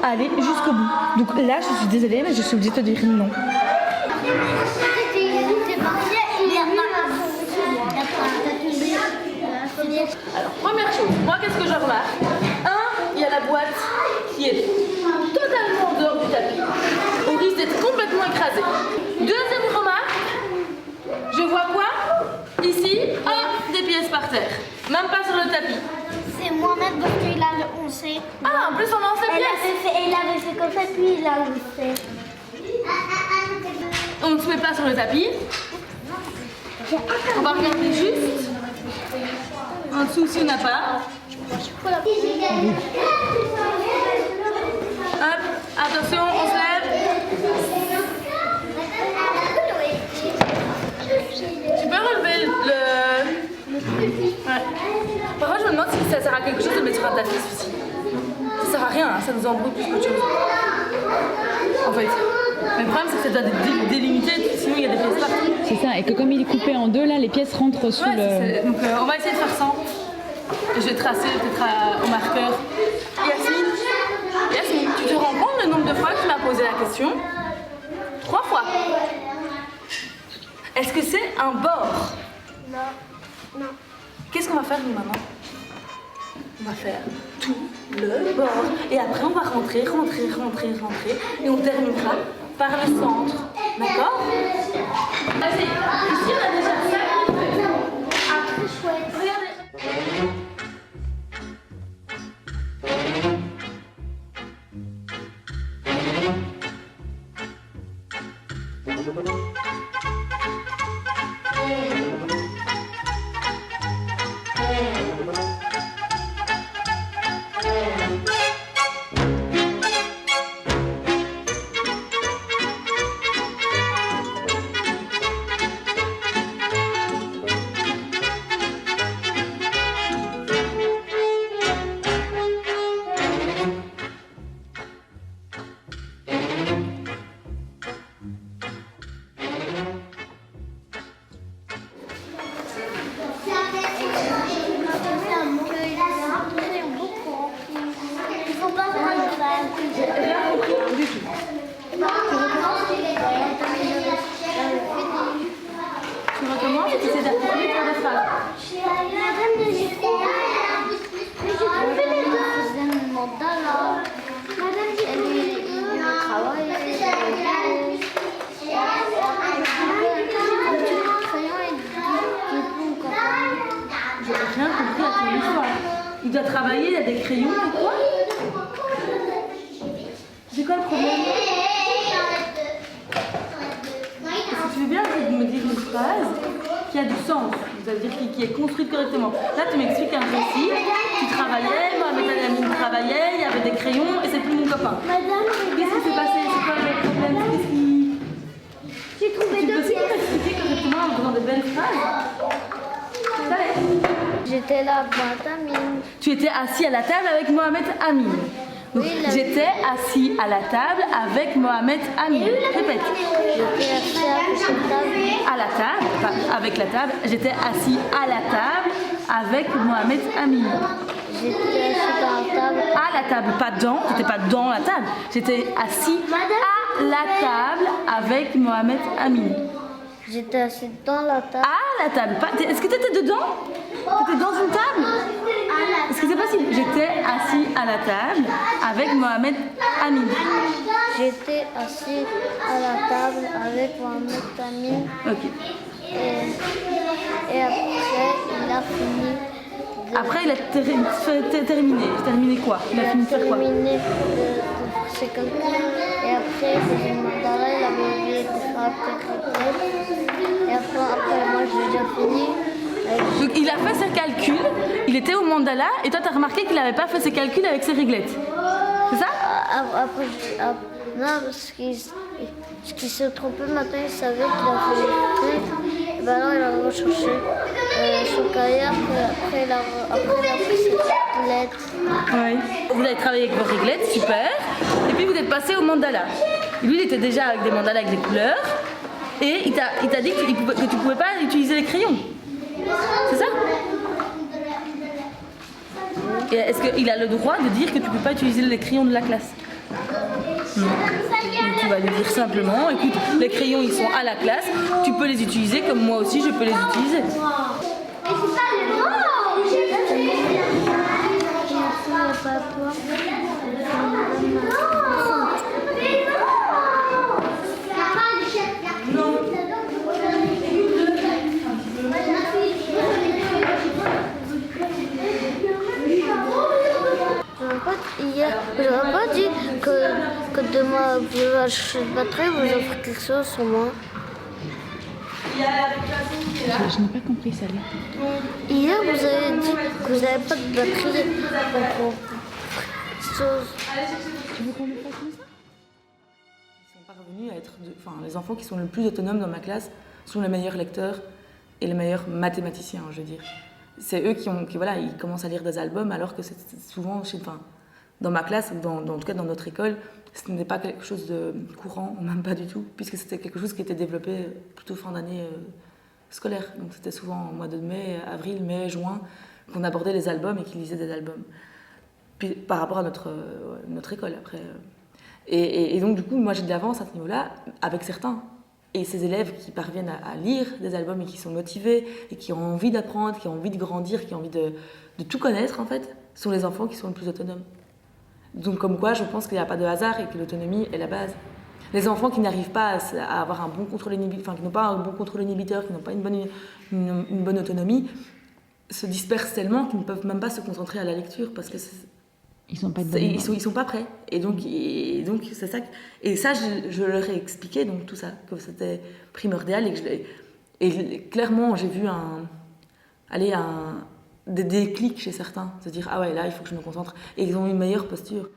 à aller jusqu'au bout. Donc là, je suis désolée, mais je suis obligée de te dire non. Alors, première chose, moi, qu'est-ce que je remarque? Il y a la boîte qui est totalement en dehors du tapis. On risque d'être complètement écrasé. Deuxième remarque, je vois quoi? Ici, des pièces par terre. Même pas sur le tapis. C'est Mohamed parce qu'il a le 11. Ah, en plus, on lance les pièces. Il avait fait comme ça, puis il a lancé. On ne se met pas sur le tapis. On va regarder juste. En dessous, si on n'a pas. Hop, attention, on se lève. Tu peux relever le... Ouais. Par contre, je me demande si ça sert à quelque chose de mettre sur un tapis ici. Ça sert à rien, hein, ça nous embrouille plus qu'autre chose. En fait. Mais le problème, c'est que ça doit être délimité, sinon il y a des pièces partout. C'est ça, et que comme il est coupé en deux, là, les pièces rentrent sous le... Donc on va essayer de faire 100. Je vais tracer peut-être au marqueur. Yasmine, tu te rends compte le nombre de fois que tu m'as posé la question? 3 fois. Est-ce que c'est un bord? Non. Qu'est-ce qu'on va faire nous maintenant? On va faire tout le bord. Et après on va rentrer. Et on terminera par le centre. D'accord? Vas-y, ici on a déjà ça. Ah, très chouette. Regardez. Tu recommences et tu essaies d'appliquer pour des phrases. Madame de Giffer. Mais j'ai trouvé les deux. Madame J'ai rien compris à ton histoire. Il doit travailler, il y a des crayons et quoi? C'est quoi le problème? Est-ce que tu veux bien essayer de me dire une phrase qui a du sens, c'est-à-dire qui est construite correctement? Là, tu m'expliques un récit, tu travaillais, moi, avec la gamine travaillait, il y avait des crayons et c'est plus mon copain. Madame, Qu'est-ce qui s'est passé? C'est quoi le problème? Qu'est-ce qui... j'ai trouvé Tu peux deux aussi m'expliquer correctement en faisant des belles phrases? Allez. J'étais là devant Tamine. Tu étais assis à la table avec Mohamed Amin. Donc, Oui, là. j'étais assis à la table avec Mohamed Amin. Répète. J'étais assis À la table, pas avec la table. J'étais assis à la table avec Mohamed Amin. J'étais assis dans la table. À la table, pas dans. J'étais pas dans la table. J'étais assis à la table avec Mohamed Amin. J'étais assis dans la table. À la table. Est-ce que tu étais dedans? Tu étais dans une table? Est-ce que c'est possible? J'étais assis à la table avec Mohamed Amin. J'étais assis à la table avec Mohamed Tamine. Ok. Et après, il a fini. Après, il a terminé. Terminé quoi? Il a fini de faire quoi? Terminé de ses calculs. Et après, j'ai demandé à elle, il avait oublié de faire un petit calcul. Et après, moi, j'ai déjà fini. Donc, il a fait ses calculs, il était au mandala, et toi, tu as remarqué qu'il n'avait pas fait ses calculs avec ses réglettes. C'est ça? non, parce qu'il s'est trompé maintenant, il savait qu'il a fait le truc. Et ben alors il a recherché son carrière, après il a pris ses lettres. Ouais. Vous avez travaillé avec vos réglettes, super. Et puis vous êtes passé au mandala. Lui, il était déjà avec des mandalas avec des couleurs. Et il t'a dit que tu ne pouvais pas utiliser les crayons. C'est ça? Et est-ce qu'il a le droit de dire que tu ne peux pas utiliser les crayons de la classe? Donc tu vas lui dire simplement, écoute, les crayons ils sont à la classe, tu peux les utiliser comme moi aussi je peux les utiliser. Je n'aurais pas dit que demain vous achetez de batterie, vous offrez quelque chose sur moi. Je n'ai pas compris ça. Hier, vous avez dit que vous n'avez pas de batterie. Tu veux qu'on le fasse comme ça? Ils sont parvenus à être, les enfants qui sont le plus autonomes dans ma classe sont les meilleurs lecteurs et les meilleurs mathématiciens, je veux dire. C'est eux qui ils commencent à lire des albums alors que c'est souvent, dans ma classe, ou en tout cas dans notre école, ce n'est pas quelque chose de courant, même pas du tout, puisque c'était quelque chose qui était développé plutôt fin d'année scolaire. Donc c'était souvent au mois de mai, avril, mai, juin, qu'on abordait les albums et qu'ils lisaient des albums. Puis, par rapport à notre école, après. Et donc, du coup, moi, j'ai de l'avance à ce niveau-là, avec certains. Et ces élèves qui parviennent à lire des albums et qui sont motivés, et qui ont envie d'apprendre, qui ont envie de grandir, qui ont envie de tout connaître, en fait, sont les enfants qui sont le plus autonomes. Donc, comme quoi, je pense qu'il n'y a pas de hasard et que l'autonomie est la base. Les enfants qui n'arrivent pas à avoir un bon contrôle inhibiteur, qui n'ont pas un bon contrôle inhibiteur, qui n'ont pas une bonne autonomie, se dispersent tellement qu'ils ne peuvent même pas se concentrer à la lecture parce que ils sont pas ils sont pas prêts. Et donc c'est ça. Et ça, je leur ai expliqué donc tout ça, que c'était primordial et clairement j'ai vu des déclics chez certains, se dire ah ouais là il faut que je me concentre et ils ont une meilleure posture.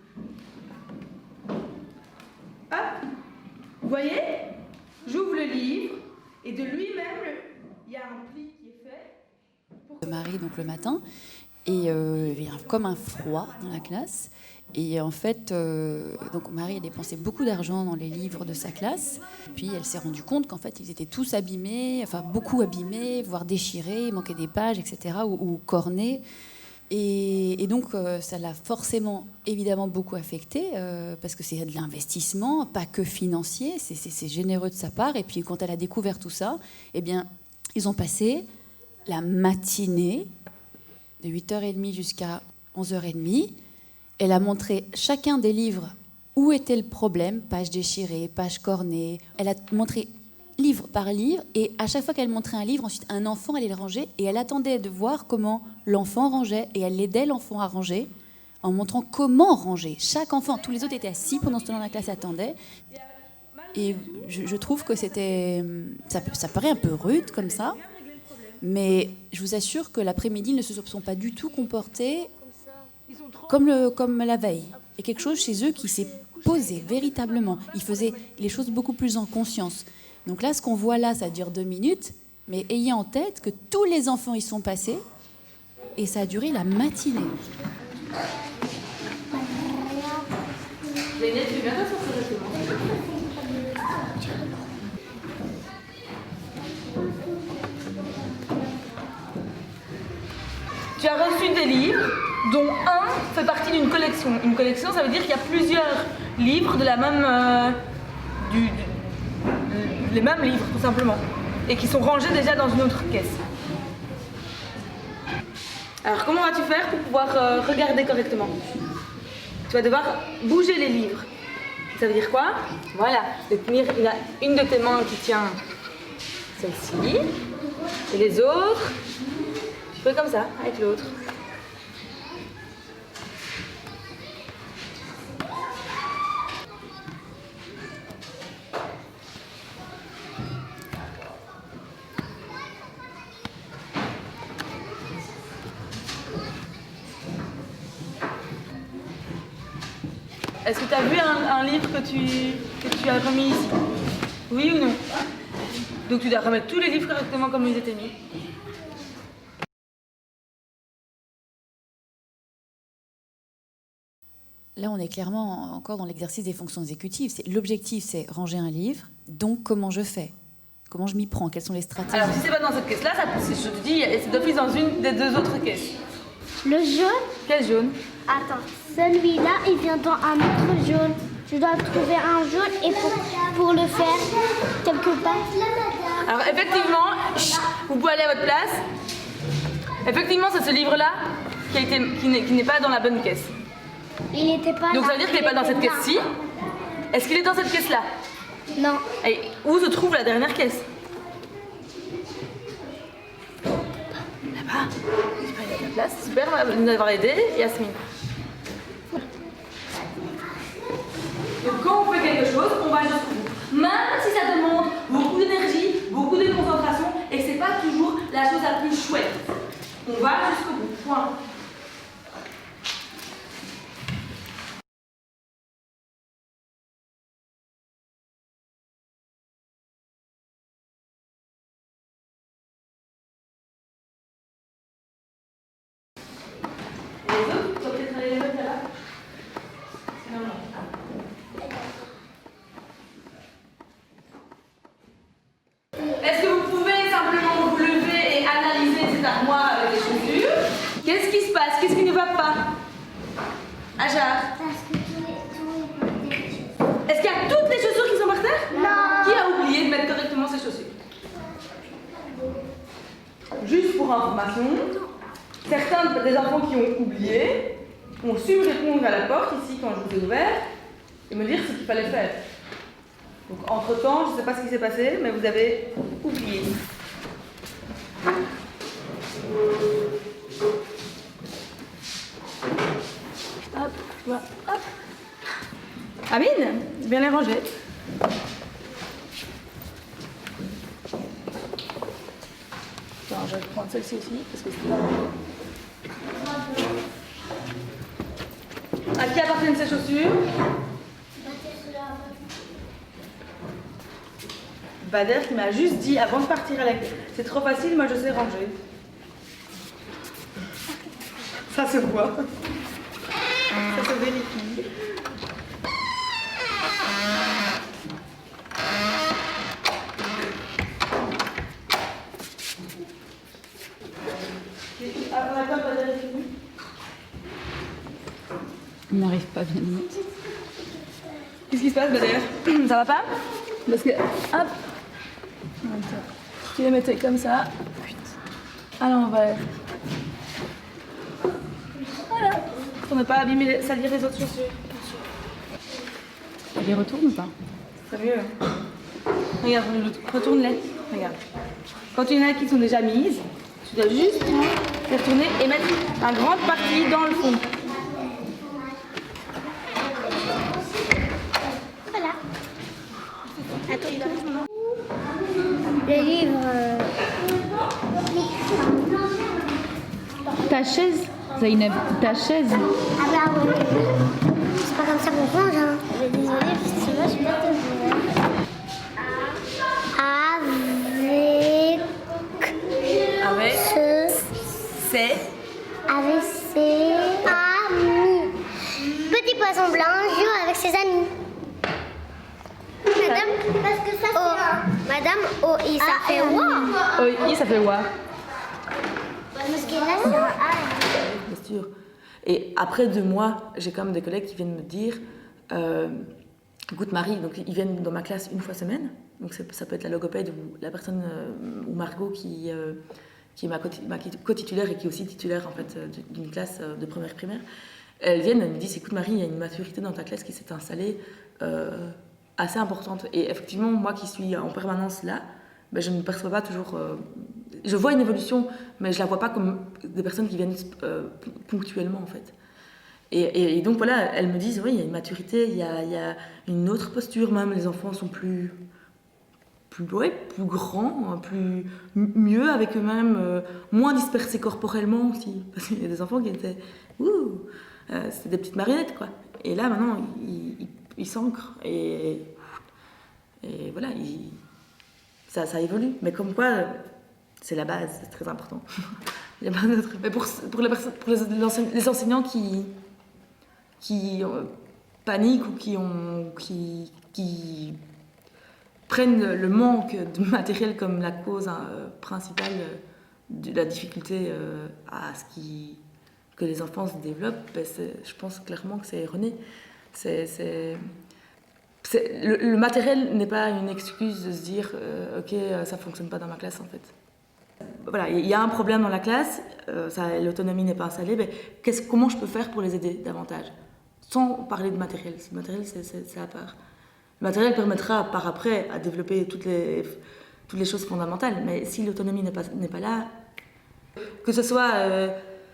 Vous voyez, j'ouvre le livre et de lui-même il y a un pli qui est fait. Marie donc le matin et il y a comme un froid dans la classe et en fait donc Marie a dépensé beaucoup d'argent dans les livres de sa classe puis elle s'est rendue compte qu'en fait ils étaient tous abîmés, enfin beaucoup abîmés, voire déchirés, il manquait des pages etc. ou cornés. Et donc, ça l'a forcément, évidemment, beaucoup affecté, parce que c'est de l'investissement, pas que financier, c'est généreux de sa part. Et puis, quand elle a découvert tout ça, eh bien, ils ont passé la matinée, de 8h30 jusqu'à 11h30. Elle a montré chacun des livres où était le problème, page déchirée, page cornée. Elle a montré livre par livre, et à chaque fois qu'elle montrait un livre, ensuite un enfant allait le ranger, et elle attendait de voir comment l'enfant rangeait, et elle aidait l'enfant à ranger, en montrant comment ranger. Chaque enfant, tous les autres étaient assis pendant ce temps-là, la classe attendait, et je trouve que c'était... Ça paraît un peu rude comme ça, mais je vous assure que l'après-midi, ils ne se sont pas du tout comportés comme la veille. Il y a quelque chose chez eux qui s'est posé véritablement. Ils faisaient les choses beaucoup plus en conscience. Donc là, ce qu'on voit là, ça dure 2 minutes, mais ayez en tête que tous les enfants y sont passés et ça a duré la matinée. Tu as reçu des livres dont un fait partie d'une collection. Une collection, ça veut dire qu'il y a plusieurs livres de la même... les mêmes livres, tout simplement, et qui sont rangés déjà dans une autre caisse. Alors, comment vas-tu faire pour pouvoir regarder correctement? Tu vas devoir bouger les livres. Ça veut dire quoi? Voilà, de tenir une de tes mains qui tient celle-ci, et les autres, tu fais comme ça, avec l'autre. Est-ce que tu as vu un livre que tu as remis ici? Oui ou non? Donc tu dois remettre tous les livres correctement comme ils étaient mis. Là, on est clairement encore dans l'exercice des fonctions exécutives. L'objectif, c'est ranger un livre. Donc, comment je fais? Comment je m'y prends? Quelles sont les stratégies? Alors, si c'est pas dans cette caisse-là, je te dis, c'est d'office dans une des deux autres caisses. Le jaune? Quel jaune? Attends, celui-là, il vient dans un autre jaune. Je dois trouver un jaune et pour le faire quelque part. Alors, effectivement, vous pouvez aller à votre place. Effectivement, c'est ce livre-là qui n'est pas dans la bonne caisse. Il n'était pas Donc là. ça veut dire qu'il n'est pas dans cette caisse-ci. Est-ce qu'il est dans cette caisse-là? Non. Et où se trouve la dernière caisse? Là-bas. Il est à ta place. Super, de nous avoir aidé, Yasmine. Donc quand on fait quelque chose, on va jusqu'au bout. Même si ça demande beaucoup d'énergie, beaucoup de concentration et que c'est pas toujours la chose la plus chouette. On va jusqu'au bout. Point. Les autres, tu dois peut-être aller les mettre là-bas. Non. Est-ce que vous pouvez simplement vous lever et analyser cette armoire avec les chaussures? Qu'est-ce qui se passe? Qu'est-ce qui ne va pas? Ajar? Est-ce qu'il y a toutes les chaussures qui sont par terre? Non. Qui a oublié de mettre correctement ses chaussures? Juste pour information, certains des enfants qui ont oublié ont su me répondre à la porte ici quand je vous ai ouvert et me dire ce qu'il fallait faire. Donc entre-temps, je ne sais pas ce qui s'est passé, mais vous avez oublié. Hop, voilà, hop. Amine, bien les ranger. Attends, je vais prendre celle-ci aussi, parce que c'est pas... À qui appartiennent ces chaussures? Bader qui m'a juste dit avant de partir à la... C'est trop facile, moi je sais ranger. Ça se voit. Ça se vérifie. Ah, on attend Bader est fini. Il n'arrive pas bien à mettre. Qu'est-ce qui se passe, Bader? Ça va pas? Parce que, hop, tu les mettais comme ça, à l'envers. Voilà, pour ne pas abîmer, salir les autres chaussures. Elle les retourne ou pas? C'est mieux. Regarde, retourne-les. Regarde. Quand il y en a qui sont déjà mises, tu dois juste les retourner et mettre une grande partie dans le fond. Voilà. Attends, le livre. Ta chaise, Zainab, ta chaise. Ah bah ouais. C'est pas comme ça qu'on range, hein. Désolée, parce que moi je vais te voir. Avec c'est Avec ses amis. Petit poisson blanc joue avec ses amis. Madame, parce que ça fait Madame O-I, ça fait wa. oui, ça fait wa. Parce que là, c'est un A. Bien sûr. Et après 2 mois, j'ai quand même des collègues qui viennent me dire écoute Marie, donc ils viennent dans ma classe une fois semaine, donc ça peut être la logopède ou la personne ou Margot qui est ma co-titulaire et qui est aussi titulaire en fait d'une classe de première primaire. Elles viennent, elles me disent écoute Marie, il y a une maturité dans ta classe qui s'est installée assez importante. Et effectivement, moi qui suis en permanence là, ben, je ne perçois pas toujours. Je vois une évolution, mais je la vois pas comme des personnes qui viennent ponctuellement en fait. Et donc voilà, elles me disent oui, il y a une maturité, il y a une autre posture, même les enfants sont plus grands, mieux avec eux-mêmes, moins dispersés corporellement aussi. Parce qu'il y a des enfants qui étaient c'était des petites marionnettes quoi. Et là, maintenant, il s'ancre et voilà, ça évolue. Mais comme quoi, c'est la base, c'est très important. Il y a pas d'autre. Mais pour les enseignants qui paniquent ou qui prennent le manque de matériel comme la cause principale de la difficulté que les enfants se développent, je pense clairement que c'est erroné. Le matériel n'est pas une excuse de se dire ok, ça fonctionne pas dans ma classe en fait. Voilà, il y a un problème dans la classe, l'autonomie n'est pas installée, mais comment je peux faire pour les aider davantage, sans parler de matériel. Le matériel, c'est à part. Le matériel permettra par après à développer toutes les choses fondamentales, mais si l'autonomie n'est pas là, que ce soit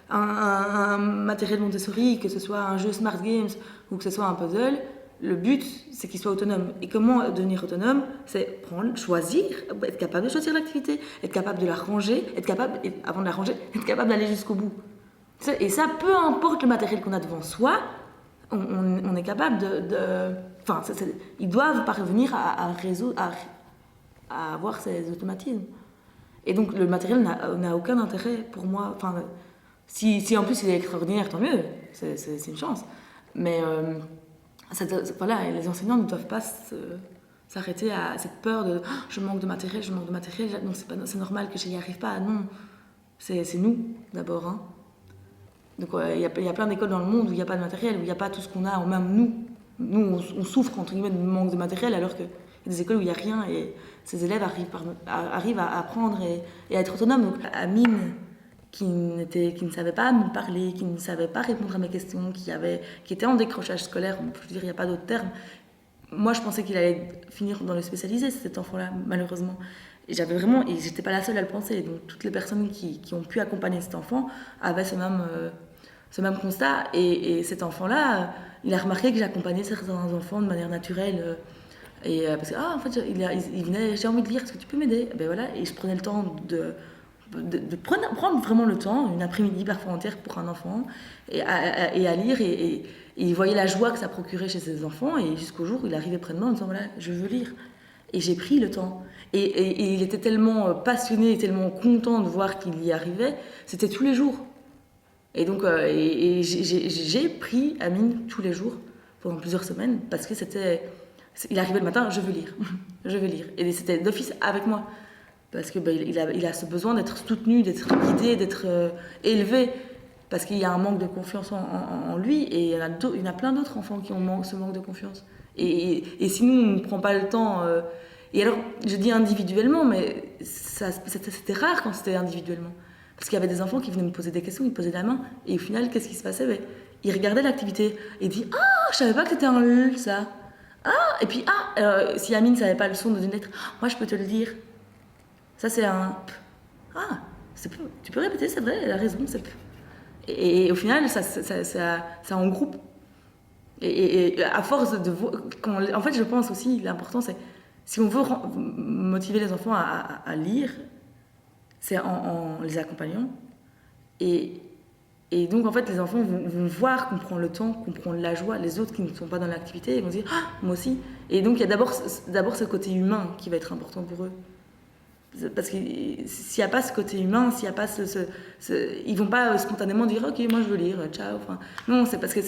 un matériel Montessori, que ce soit un jeu Smart Games ou que ce soit un puzzle, le but, c'est qu'il soit autonome. Et comment devenir autonome? C'est choisir, être capable de choisir l'activité, être capable de la ranger, avant de la ranger, être capable d'aller jusqu'au bout. Et ça, peu importe le matériel qu'on a devant soi, on est capable ils doivent parvenir à avoir ces automatismes. Et donc, le matériel n'a aucun intérêt pour moi. Enfin, si en plus il est extraordinaire, tant mieux, c'est une chance. Mais voilà, les enseignants ne doivent pas s'arrêter à cette peur de je manque de matériel, donc c'est normal que je n'y arrive pas. Non, c'est nous d'abord. Hein. Donc il y a plein d'écoles dans le monde où il n'y a pas de matériel, où il n'y a pas tout ce qu'on a, ou même nous on souffre entre guillemets de manque de matériel, alors qu'il y a des écoles où il n'y a rien et ces élèves arrivent à apprendre et à être autonomes. Donc Amine, qui ne savait pas me parler, qui ne savait pas répondre à mes questions, qui était en décrochage scolaire, je veux dire, il n'y a pas d'autre terme. Moi, je pensais qu'il allait finir dans le spécialisé, cet enfant-là, malheureusement. Et j'étais pas la seule à le penser. Donc, toutes les personnes qui ont pu accompagner cet enfant avaient ce même constat. Et cet enfant-là, il a remarqué que j'accompagnais certains enfants de manière naturelle. Parce que, en fait, il venait, j'ai envie de lire, est-ce que tu peux m'aider? Ben voilà, et je prenais le temps de prendre vraiment le temps, une après-midi parfois entière pour un enfant, et à lire, et il voyait la joie que ça procurait chez ses enfants, et jusqu'au jour où il arrivait près de moi en disant voilà, je veux lire. Et j'ai pris le temps. Et il était tellement passionné, tellement content de voir qu'il y arrivait, c'était tous les jours. Et donc, j'ai pris Amine tous les jours, pendant plusieurs semaines, parce que il arrivait le matin, je veux lire, je veux lire. Et c'était d'office avec moi. Parce qu'il a ce besoin d'être soutenu, d'être guidé, d'être élevé, parce qu'il y a un manque de confiance en lui, et il y en a plein d'autres enfants qui ont ce manque de confiance. Et si nous, on ne prend pas le temps... et alors, je dis individuellement, mais c'était rare quand c'était individuellement. Parce qu'il y avait des enfants qui venaient me poser des questions, ils posaient la main, et au final, qu'est-ce qui se passait? Ils regardaient l'activité, et ils disaient « Ah, je savais pas que c'était un L, ça !» Ah, et puis « Ah, si Amine ne savait pas le son d'une lettre, moi je peux te le dire. » Ça, c'est un... Ah, tu peux répéter, c'est vrai, elle a raison. Et au final, ça en groupe. Et à force de... En fait, je pense aussi, l'important, c'est... Si on veut motiver les enfants à lire, c'est en les accompagnant. Et donc, en fait, les enfants vont voir qu'on prend le temps, qu'on prend de la joie. Les autres qui ne sont pas dans l'activité, ils vont dire « Ah, moi aussi !» Et donc, il y a d'abord ce côté humain qui va être important pour eux. Parce que s'il n'y a pas ce côté humain, s'il n'y a pas ils vont pas spontanément dire ok, moi je veux lire, ciao. Enfin, non, c'est parce que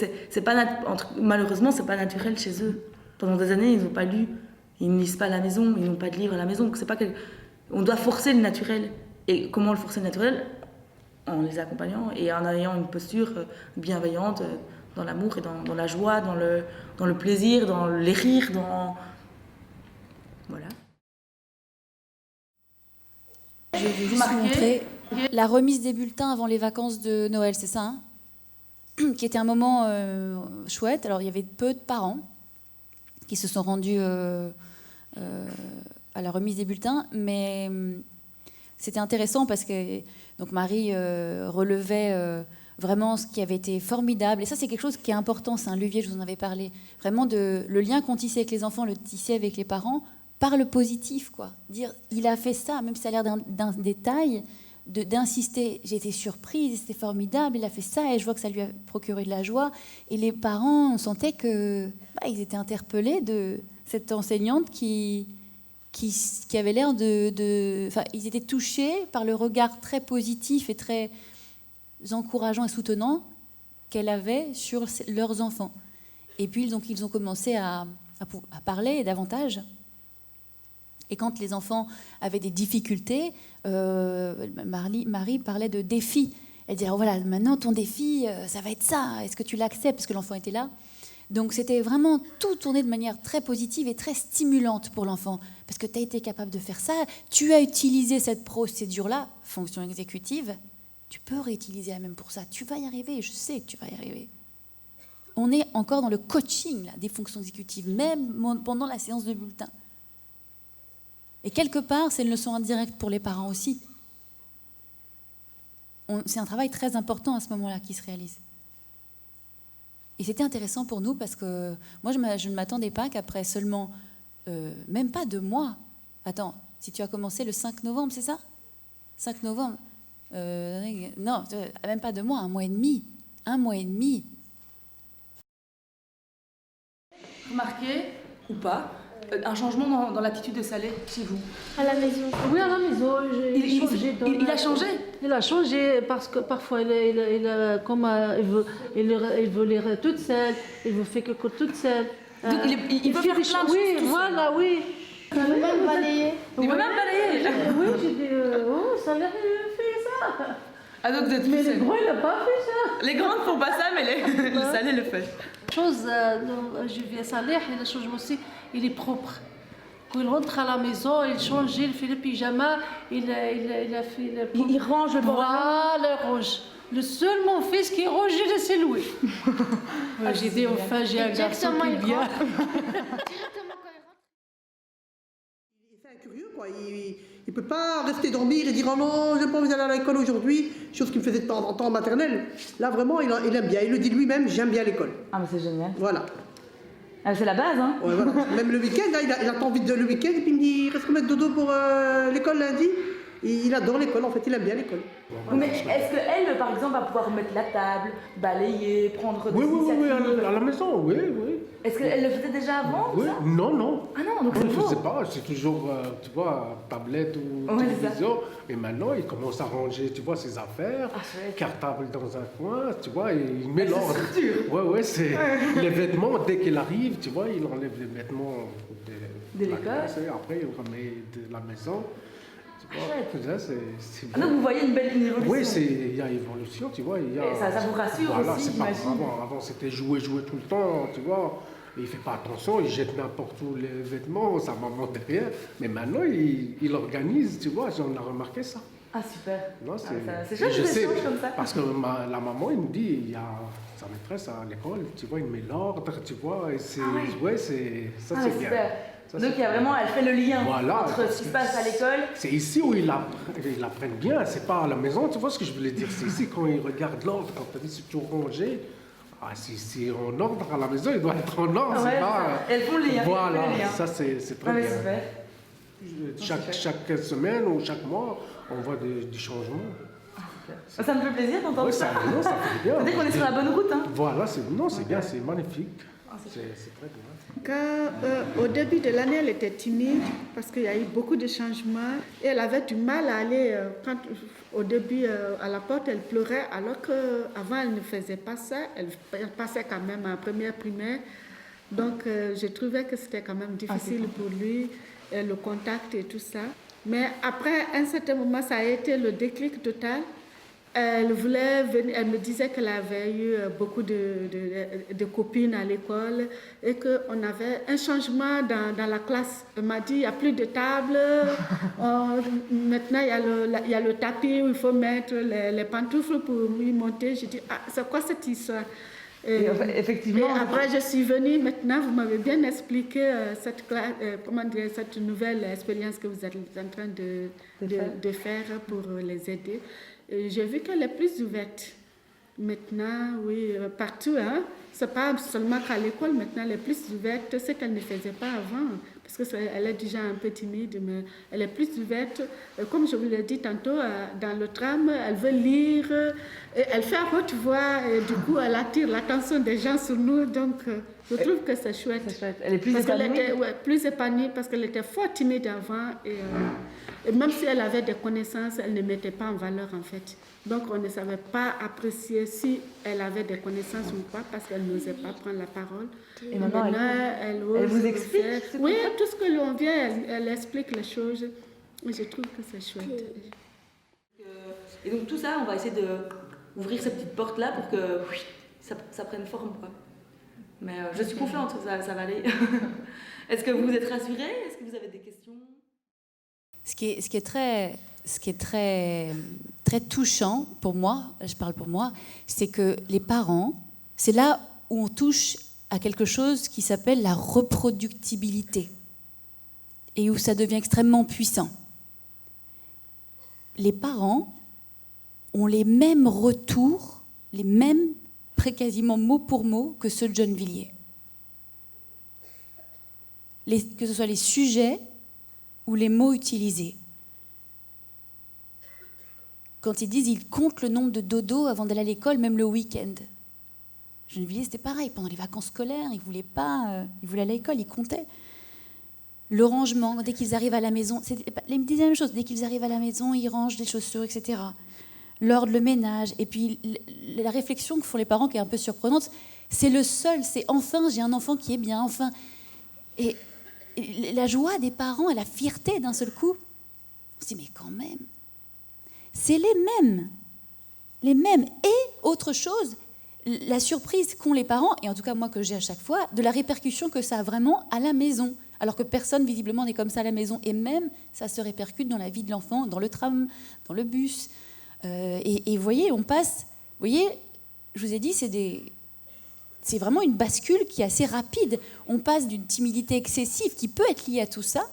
malheureusement c'est pas naturel chez eux. Pendant des années ils n'ont pas lu, ils ne lisent pas à la maison, ils n'ont pas de livre à la maison. On doit forcer le naturel. Et comment le forcer le naturel? En les accompagnant et en ayant une posture bienveillante dans l'amour et dans la joie, dans le plaisir, dans les rires, voilà. Je vais juste vous montrer la remise des bulletins avant les vacances de Noël, c'est ça, hein, qui était un moment chouette. Alors, il y avait peu de parents qui se sont rendus à la remise des bulletins, mais c'était intéressant parce que donc Marie relevait vraiment ce qui avait été formidable. Et ça, c'est quelque chose qui est important, c'est un levier, je vous en avais parlé. Vraiment, le lien qu'on tissait avec les enfants, le tisser avec les parents, par le positif, quoi. Dire, il a fait ça, même si ça a l'air d'un détail, d'insister. J'ai été surprise, c'était formidable, il a fait ça et je vois que ça lui a procuré de la joie. Et les parents, on sentait que ils étaient interpellés de cette enseignante qui avait l'air ils étaient touchés par le regard très positif et très encourageant et soutenant qu'elle avait sur leurs enfants. Et puis donc, ils ont commencé à parler davantage. Et quand les enfants avaient des difficultés, Marie parlait de défis. Elle disait, voilà, maintenant ton défi, ça va être ça. Est-ce que tu l'acceptes? Parce que l'enfant était là. Donc c'était vraiment tout tourné de manière très positive et très stimulante pour l'enfant. Parce que tu as été capable de faire ça, tu as utilisé cette procédure-là, fonction exécutive, tu peux réutiliser la même pour ça. Tu vas y arriver, je sais que tu vas y arriver. On est encore dans le coaching là, des fonctions exécutives, même pendant la séance de bulletin. Et quelque part, c'est une leçon indirecte pour les parents aussi. C'est un travail très important à ce moment-là qui se réalise. Et c'était intéressant pour nous parce que moi, je ne m'attendais pas qu'après seulement, même pas 2 mois. Attends, si tu as commencé le 5 novembre, c'est ça? 5 novembre non, même pas 2 mois, 1 mois et demi. 1 mois et demi. Remarquez, ou pas, un changement dans l'attitude de Saleh chez vous? À la maison. Oui, à la maison. Il a changé? Il a changé parce que parfois il veut lire toute seule, il veut faire quelque chose toute seule. Donc il veut faire plein de choses. Oui, voilà, oui. Il veut même balayer. Il veut même balayer. Oui, j'ai dit, ça l'a fait ça. Ah, donc vous êtes Mais les grands, il n'a pas fait ça. Les grands ne font pas ça, mais le Saleh le fait. Je vis à Saleh, il a changé aussi, il est propre. Quand il rentre à la maison, il change, il fait le pyjama, il a fait le... Il range le bordel. Voilà, il range. Le seul mon fils qui range, c'est Louis. J'ai dit, enfin, j'ai un garçon qui est bien. C'est un curieux, quoi. Il ne peut pas rester dormir et dire oh non, je n'ai pas envie d'aller à l'école aujourd'hui, chose qu'il me faisait de temps en temps en maternelle. Là, vraiment, il aime bien. Il le dit lui-même, j'aime bien l'école. Ah, mais c'est génial. Voilà. Ah, c'est la base, hein? Ouais, voilà. Même le week-end, là, il attend vite le week-end et puis il me dit il reste remettre dodo pour l'école lundi. Et il adore l'école, en fait, il aime bien l'école. Mais est-ce qu'elle, par exemple, va pouvoir remettre la table, balayer, prendre des initiatives? Oui, à la maison, oui. Est-ce qu'elle le faisait déjà avant? Oui, non. Ah non, donc Je c'est ne faux. sais pas, c'est toujours, tu vois, tablette ou Ouais, télévision. Et maintenant, il commence à ranger, tu vois, ses affaires, cartable dans un coin, tu vois, et il met l'ordre. Ouais, c'est les vêtements, dès qu'il arrive, tu vois, il enlève les vêtements De l'école. et après, il remet de la maison. C'est Ah non, vous voyez une belle évolution. Oui, il y a évolution, tu vois. Il y a, et ça vous rassure voilà, aussi, c'est pas j'imagine. avant c'était jouer tout le temps, tu vois. Et il fait pas attention, il jette n'importe où les vêtements, sa maman derrière. Mais maintenant, il organise, tu vois, j'en ai remarqué ça. Ah, super. Non, c'est chouette, je sais, comme ça. parce que la maman, il me dit, il y a sa maîtresse à l'école, tu vois, il met l'ordre, tu vois, et c'est, ça c'est bien. Super. Ça, donc, il y a vraiment, elle fait le lien entre ce qui se passe à l'école. C'est ici où ils apprennent bien, c'est pas à la maison, tu vois ce que je voulais dire. C'est ici quand ils regardent l'ordre, quand tu as dit c'est tout rangé. Ah, si en ordre à la maison, il doit être en ordre, c'est pas... Elles font le lien. Voilà, ça c'est très bien. Super. Chaque semaine ou chaque mois, on voit des changements. Ça me fait plaisir d'entendre ça. Ça fait bien. Ça veut dire qu'on est sur la bonne route. Hein. Voilà, c'est bien, c'est magnifique. C'est très bien. Au début de l'année, elle était timide parce qu'il y a eu beaucoup de changements et elle avait du mal à aller, au début à la porte, elle pleurait alors qu'avant elle ne faisait pas ça, elle passait quand même en première primaire. Donc je trouvais que c'était quand même difficile pour lui, le contact et tout ça. Mais après, à un certain moment, ça a été le déclic total. Elle voulait venir, elle me disait qu'elle avait eu beaucoup de copines à l'école et qu'on avait un changement dans la classe. Elle m'a dit, il n'y a plus de table, maintenant il y a le tapis où il faut mettre les pantoufles pour y monter. J'ai dit, c'est quoi cette histoire? Effectivement. Et après, je suis venue, maintenant, vous m'avez bien expliqué cette nouvelle expérience que vous êtes en train de faire pour les aider. J'ai vu qu'elle est plus ouverte. Maintenant, oui, partout, hein. c'est pas seulement qu'à l'école, maintenant elle est plus ouverte, ce qu'elle ne faisait pas avant, parce qu'elle est déjà un peu timide, mais elle est plus ouverte. Comme je vous l'ai dit tantôt, dans le tram, elle veut lire, et elle fait à haute voix, et du coup elle attire l'attention des gens sur nous, donc je trouve que c'est chouette. C'est chouette. Elle est plus Parce épanouie. qu'elle était plus épanouie, parce qu'elle était fort timide avant, et même si elle avait des connaissances, elle ne mettait pas en valeur en fait. Donc on ne savait pas apprécier si elle avait des connaissances ou pas, parce qu'elle n'osait pas prendre la parole. Et maintenant, elle ose vous explique faire. Oui, tout ce que l'on vient, elle explique les choses. Et je trouve que c'est chouette. Et donc tout ça, on va essayer d'ouvrir ces petites portes-là pour que ça prenne forme, quoi. Mais je suis confiante, ça va aller. Est-ce que vous êtes rassurés? Est-ce que vous avez des questions? Ce qui est très touchant pour moi, je parle pour moi, c'est que les parents, c'est là où on touche à quelque chose qui s'appelle la reproductibilité et où ça devient extrêmement puissant. Les parents ont les mêmes retours, les mêmes, quasiment mot pour mot, que ceux de Gennevilliers. Que ce soit les sujets ou les mots utilisés. Quand ils disent, ils comptent le nombre de dodos avant d'aller à l'école, même le week-end. Gennevilliers, c'était pareil. Pendant les vacances scolaires, ils voulaient aller à l'école, ils comptaient. Le rangement, dès qu'ils arrivent à la maison, ils disaient la même chose. Dès qu'ils arrivent à la maison, ils rangent les chaussures, etc. L'ordre, le ménage. Et puis, la réflexion que font les parents, qui est un peu surprenante, c'est le seul, c'est enfin, j'ai un enfant qui est bien, enfin. Et la joie des parents et la fierté d'un seul coup, on se dit, mais quand même, c'est les mêmes. Et autre chose, la surprise qu'ont les parents, et en tout cas moi que j'ai à chaque fois, de la répercussion que ça a vraiment à la maison. Alors que personne visiblement n'est comme ça à la maison. Et même, ça se répercute dans la vie de l'enfant, dans le tram, dans le bus. Et vous voyez, on passe... Vous voyez, je vous ai dit, c'est vraiment une bascule qui est assez rapide. On passe d'une timidité excessive qui peut être liée à tout ça,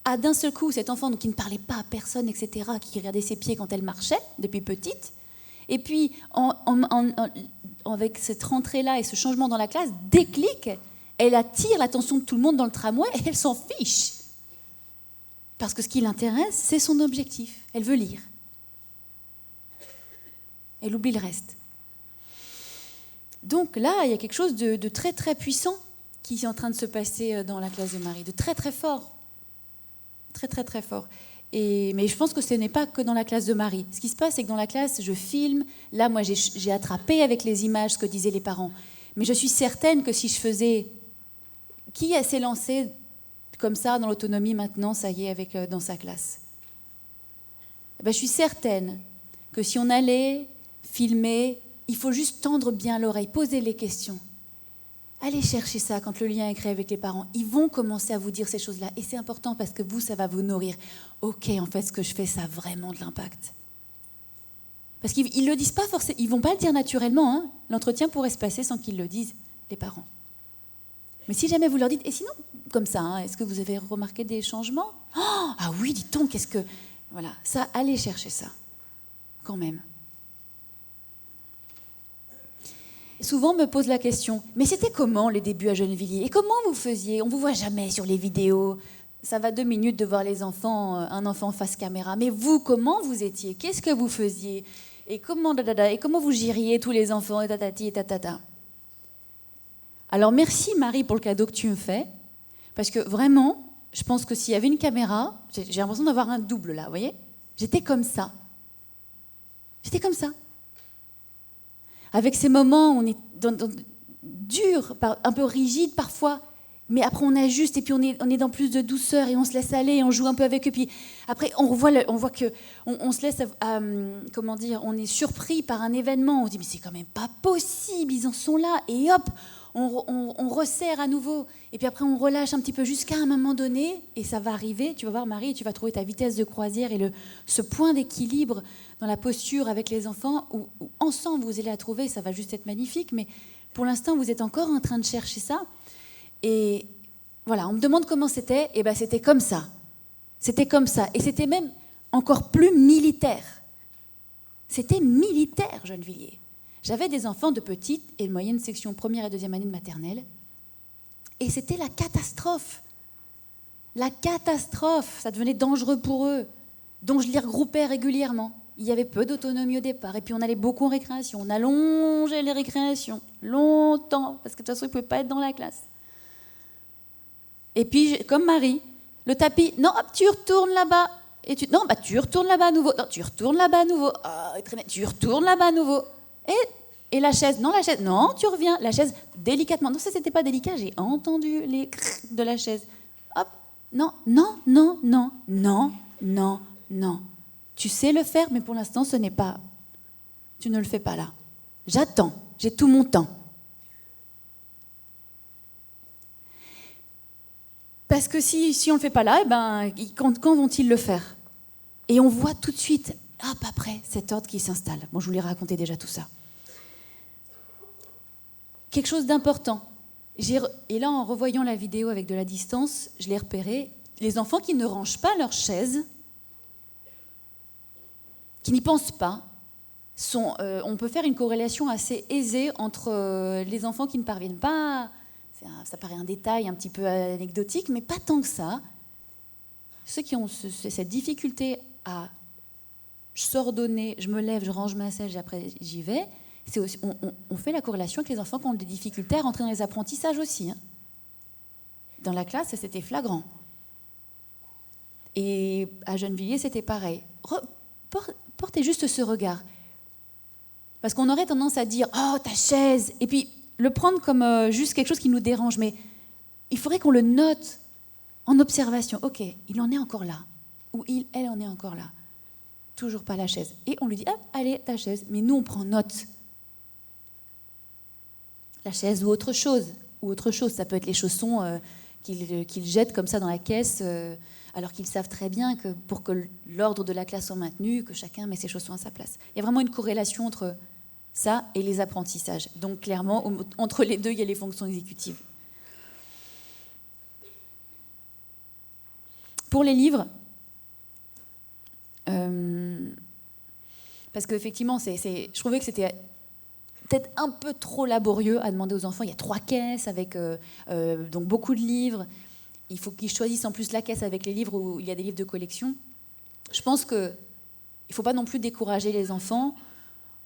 à d'un seul coup cet enfant qui ne parlait pas à personne, etc., qui regardait ses pieds quand elle marchait depuis petite, et puis avec cette rentrée-là et ce changement dans la classe, déclic, elle attire l'attention de tout le monde dans le tramway et elle s'en fiche. Parce que ce qui l'intéresse, c'est son objectif. Elle veut lire. Elle oublie le reste. Donc là, il y a quelque chose de très très puissant qui est en train de se passer dans la classe de Marie, de très très fort. Très très très fort. Mais je pense que ce n'est pas que dans la classe de Marie. Ce qui se passe, c'est que dans la classe, je filme. Là, moi, j'ai attrapé avec les images ce que disaient les parents. Mais je suis certaine que si je faisais... Qui s'est lancé comme ça dans l'autonomie maintenant, ça y est, dans sa classe? Je suis certaine que si on allait filmer, il faut juste tendre bien l'oreille, poser les questions. Allez chercher ça quand le lien est créé avec les parents. Ils vont commencer à vous dire ces choses-là. Et c'est important parce que vous, ça va vous nourrir. Ok, en fait, ce que je fais, ça a vraiment de l'impact. Parce qu'ils ne le disent pas forcément. Ils ne vont pas le dire naturellement. Hein. L'entretien pourrait se passer sans qu'ils le disent, les parents. Mais si jamais vous leur dites, et sinon, comme ça, hein, est-ce que vous avez remarqué des changements? Ah oui, dit-on, qu'est-ce que... Voilà, ça, allez chercher ça, quand même. Souvent, on me pose la question, mais c'était comment les débuts à Gennevilliers? Et comment vous faisiez? On ne vous voit jamais sur les vidéos. Ça va 2 minutes de voir les enfants, un enfant face caméra. Mais vous, comment vous étiez? Qu'est-ce que vous faisiez? Et comment vous gériez tous les enfants? Et tatati et tatata. Alors merci Marie pour le cadeau que tu me fais, parce que vraiment, je pense que s'il y avait une caméra, j'ai l'impression d'avoir un double là, vous voyez? J'étais comme ça. J'étais comme ça. Avec ces moments où on est dur, un peu rigide parfois, mais après on ajuste et puis on est dans plus de douceur et on se laisse aller et on joue un peu avec eux. Puis après on voit que on se laisse, comment dire, on est surpris par un événement. On se dit mais c'est quand même pas possible, ils en sont là et hop, on resserre à nouveau. Et puis après on relâche un petit peu jusqu'à un moment donné et ça va arriver. Tu vas voir Marie, tu vas trouver ta vitesse de croisière et ce point d'équilibre dans la posture avec les enfants où ensemble vous allez la trouver. Ça va juste être magnifique, mais pour l'instant vous êtes encore en train de chercher ça. Et voilà, on me demande comment c'était. Et bien, c'était comme ça. C'était comme ça. Et c'était même encore plus militaire. C'était militaire, Gennevilliers. J'avais des enfants de petite et de moyenne section, première et deuxième année de maternelle, et c'était la catastrophe. La catastrophe, ça devenait dangereux pour eux. Donc je les regroupais régulièrement. Il y avait peu d'autonomie au départ, et puis on allait beaucoup en récréation. On allongeait les récréations, longtemps, parce que de toute façon, ils ne pouvaient pas être dans la classe. Et puis, comme Marie, le tapis, non, hop, tu retournes là-bas. Et tu, non, bah, tu retournes là-bas à nouveau. Non, tu retournes là-bas à nouveau. Oh, tu retournes là-bas à nouveau. Et la chaise, non, tu reviens. La chaise, délicatement. Non, ça, c'était pas délicat, j'ai entendu les crrr de la chaise. Hop, non. Tu sais le faire, mais pour l'instant, ce n'est pas... Tu ne le fais pas là. J'attends, j'ai tout mon temps. Parce que si on ne le fait pas là, eh ben, quand vont-ils le faire? Et on voit tout de suite, hop, après, cet ordre qui s'installe. Bon, je vous l'ai raconté déjà tout ça. Quelque chose d'important. Et là, en revoyant la vidéo avec de la distance, je l'ai repéré. Les enfants qui ne rangent pas leur chaise, qui n'y pensent pas, on peut faire une corrélation assez aisée entre les enfants qui ne parviennent pas... Ça paraît un détail un petit peu anecdotique, mais pas tant que ça. Ceux qui ont cette difficulté à s'ordonner, je me lève, je range ma selle, après j'y vais, on fait la corrélation avec les enfants qui ont des difficultés à rentrer dans les apprentissages aussi. Hein. Dans la classe, c'était flagrant. Et à Gennevilliers, c'était pareil. Portez juste ce regard. Parce qu'on aurait tendance à dire « Oh, ta chaise !» Et puis, le prendre comme juste quelque chose qui nous dérange, mais il faudrait qu'on le note en observation. Ok, il en est encore là, ou elle en est encore là. Toujours pas la chaise. Et on lui dit, ah, allez, ta chaise. Mais nous, on prend note. La chaise ou autre chose. Ça peut être les chaussons qu'ils jettent comme ça dans la caisse, alors qu'ils savent très bien que pour que l'ordre de la classe soit maintenu, que chacun met ses chaussons à sa place. Il y a vraiment une corrélation entre... ça et les apprentissages. Donc clairement, entre les deux, il y a les fonctions exécutives. Pour les livres, parce qu'effectivement, je trouvais que c'était peut-être un peu trop laborieux à demander aux enfants. Il y a 3 caisses avec donc beaucoup de livres. Il faut qu'ils choisissent en plus la caisse avec les livres où il y a des livres de collection. Je pense qu'il ne faut pas non plus décourager les enfants.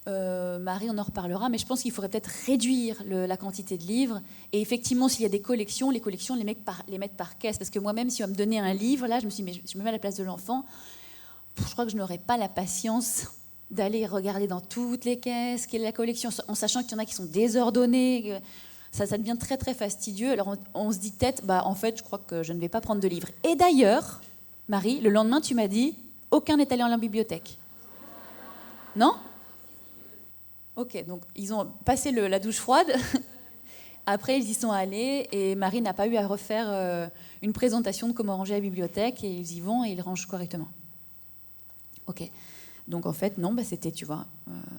Marie, on en reparlera, mais je pense qu'il faudrait peut-être réduire la quantité de livres. Et effectivement, s'il y a des collections, les collections, les mettre par caisse. Parce que moi-même, si on va me donner un livre, là, je me suis dit, mais je me mets à la place de l'enfant, je crois que je n'aurais pas la patience d'aller regarder dans toutes les caisses, quelle est la collection, en sachant qu'il y en a qui sont désordonnées. Ça devient très, très fastidieux. Alors, on se dit peut-être, en fait, je crois que je ne vais pas prendre de livres. Et d'ailleurs, Marie, le lendemain, tu m'as dit, aucun n'est allé en la bibliothèque. Non ? Ok, donc ils ont passé la douche froide. Après, ils y sont allés et Marie n'a pas eu à refaire une présentation de comment ranger la bibliothèque et ils y vont et ils rangent correctement. Ok, donc en fait, non, c'était, tu vois,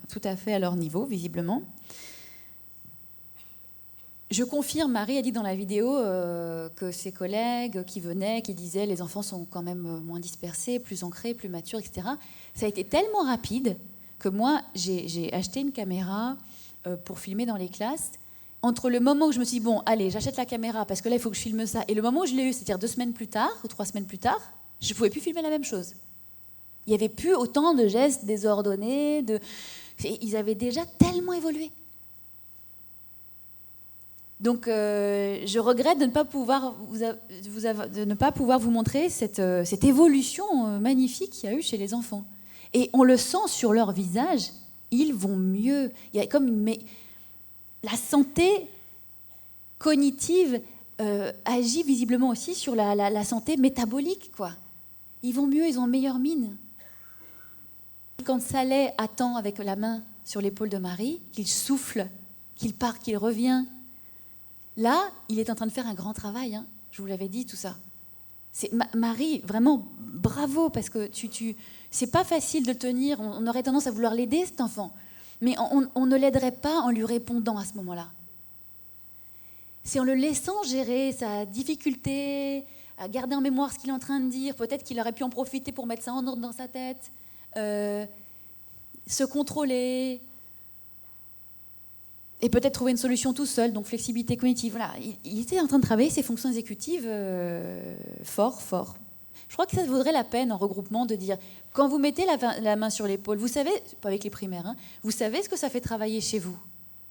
tout à fait à leur niveau, visiblement. Je confirme, Marie a dit dans la vidéo que ses collègues qui venaient, qui disaient les enfants sont quand même moins dispersés, plus ancrés, plus matures, etc. Ça a été tellement rapide que moi, j'ai acheté une caméra pour filmer dans les classes. Entre le moment où je me suis dit, bon, allez, j'achète la caméra parce que là, il faut que je filme ça, et le moment où je l'ai eu, c'est-à-dire 2 semaines plus tard, ou 3 semaines plus tard, je ne pouvais plus filmer la même chose. Il n'y avait plus autant de gestes désordonnés, ils avaient déjà tellement évolué. Donc, je regrette de ne pas pouvoir vous montrer cette évolution magnifique qu'il y a eu chez les enfants. Et on le sent sur leur visage, ils vont mieux. Il y a comme la santé cognitive agit visiblement aussi sur la santé métabolique, quoi. Ils vont mieux, ils ont meilleure mine. Quand Saleh attend avec la main sur l'épaule de Marie, qu'il souffle, qu'il part, qu'il revient, là, il est en train de faire un grand travail. Hein. Je vous l'avais dit, tout ça. Marie, vraiment, bravo, parce que c'est pas facile de le tenir. On aurait tendance à vouloir l'aider, cet enfant. Mais on ne l'aiderait pas en lui répondant à ce moment-là. C'est en le laissant gérer sa difficulté, à garder en mémoire ce qu'il est en train de dire. Peut-être qu'il aurait pu en profiter pour mettre ça en ordre dans sa tête, se contrôler. Et peut-être trouver une solution tout seul, donc flexibilité cognitive. Voilà. Il était en train de travailler ses fonctions exécutives fort. Je crois que ça vaudrait la peine en regroupement de dire, quand vous mettez la main sur l'épaule, vous savez, pas avec les primaires, hein, vous savez ce que ça fait travailler chez vous.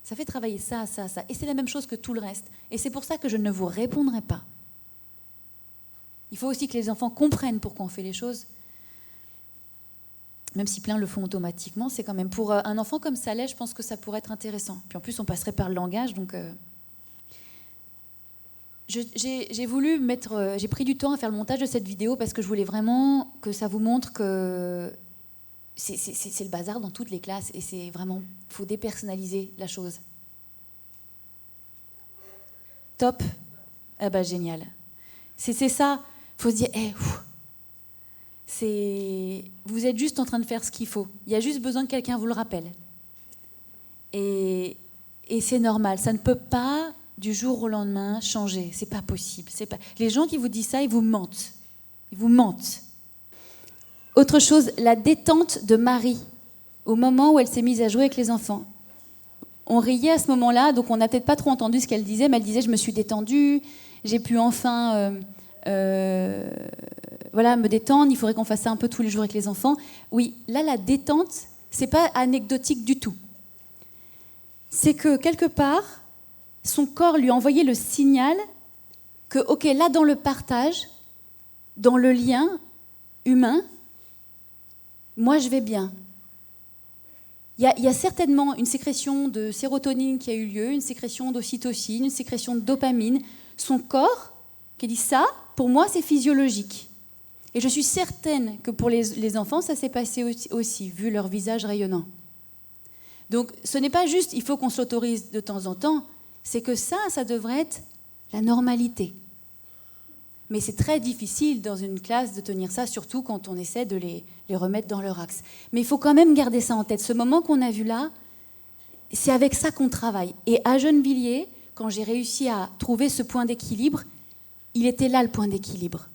Ça fait travailler ça. Et c'est la même chose que tout le reste. Et c'est pour ça que je ne vous répondrai pas. Il faut aussi que les enfants comprennent pourquoi on fait les choses. Même si plein le font automatiquement, c'est quand même pour un enfant comme Saleh, je pense que ça pourrait être intéressant. Puis en plus, on passerait par le langage, donc... J'ai pris du temps à faire le montage de cette vidéo parce que je voulais vraiment que ça vous montre que c'est le bazar dans toutes les classes et c'est vraiment, faut dépersonnaliser la chose. Top. Ah bah génial. C'est ça. Faut se dire, vous êtes juste en train de faire ce qu'il faut. Il y a juste besoin que quelqu'un vous le rappelle. Et c'est normal. Ça ne peut pas du jour au lendemain changer. C'est pas possible. Les gens qui vous disent ça, ils vous mentent. Ils vous mentent. Autre chose, la détente de Marie au moment où elle s'est mise à jouer avec les enfants. On riait à ce moment-là, donc on n'a peut-être pas trop entendu ce qu'elle disait, mais elle disait « je me suis détendue, j'ai pu enfin me détendre, il faudrait qu'on fasse ça un peu tous les jours avec les enfants ». Oui, là, la détente, c'est pas anecdotique du tout. C'est que, quelque part, son corps lui a envoyé le signal que, ok, là, dans le partage, dans le lien humain, moi, je vais bien. Il y a certainement une sécrétion de sérotonine qui a eu lieu, une sécrétion d'ocytocine, une sécrétion de dopamine. Son corps, qui dit ça, pour moi, c'est physiologique. Et je suis certaine que pour les enfants, ça s'est passé aussi, vu leur visage rayonnant. Donc, ce n'est pas juste, il faut qu'on s'autorise de temps en temps, c'est que ça devrait être la normalité. Mais c'est très difficile dans une classe de tenir ça, surtout quand on essaie de les remettre dans leur axe. Mais il faut quand même garder ça en tête. Ce moment qu'on a vu là, c'est avec ça qu'on travaille. Et à Gennevilliers, quand j'ai réussi à trouver ce point d'équilibre, il était là le point d'équilibre.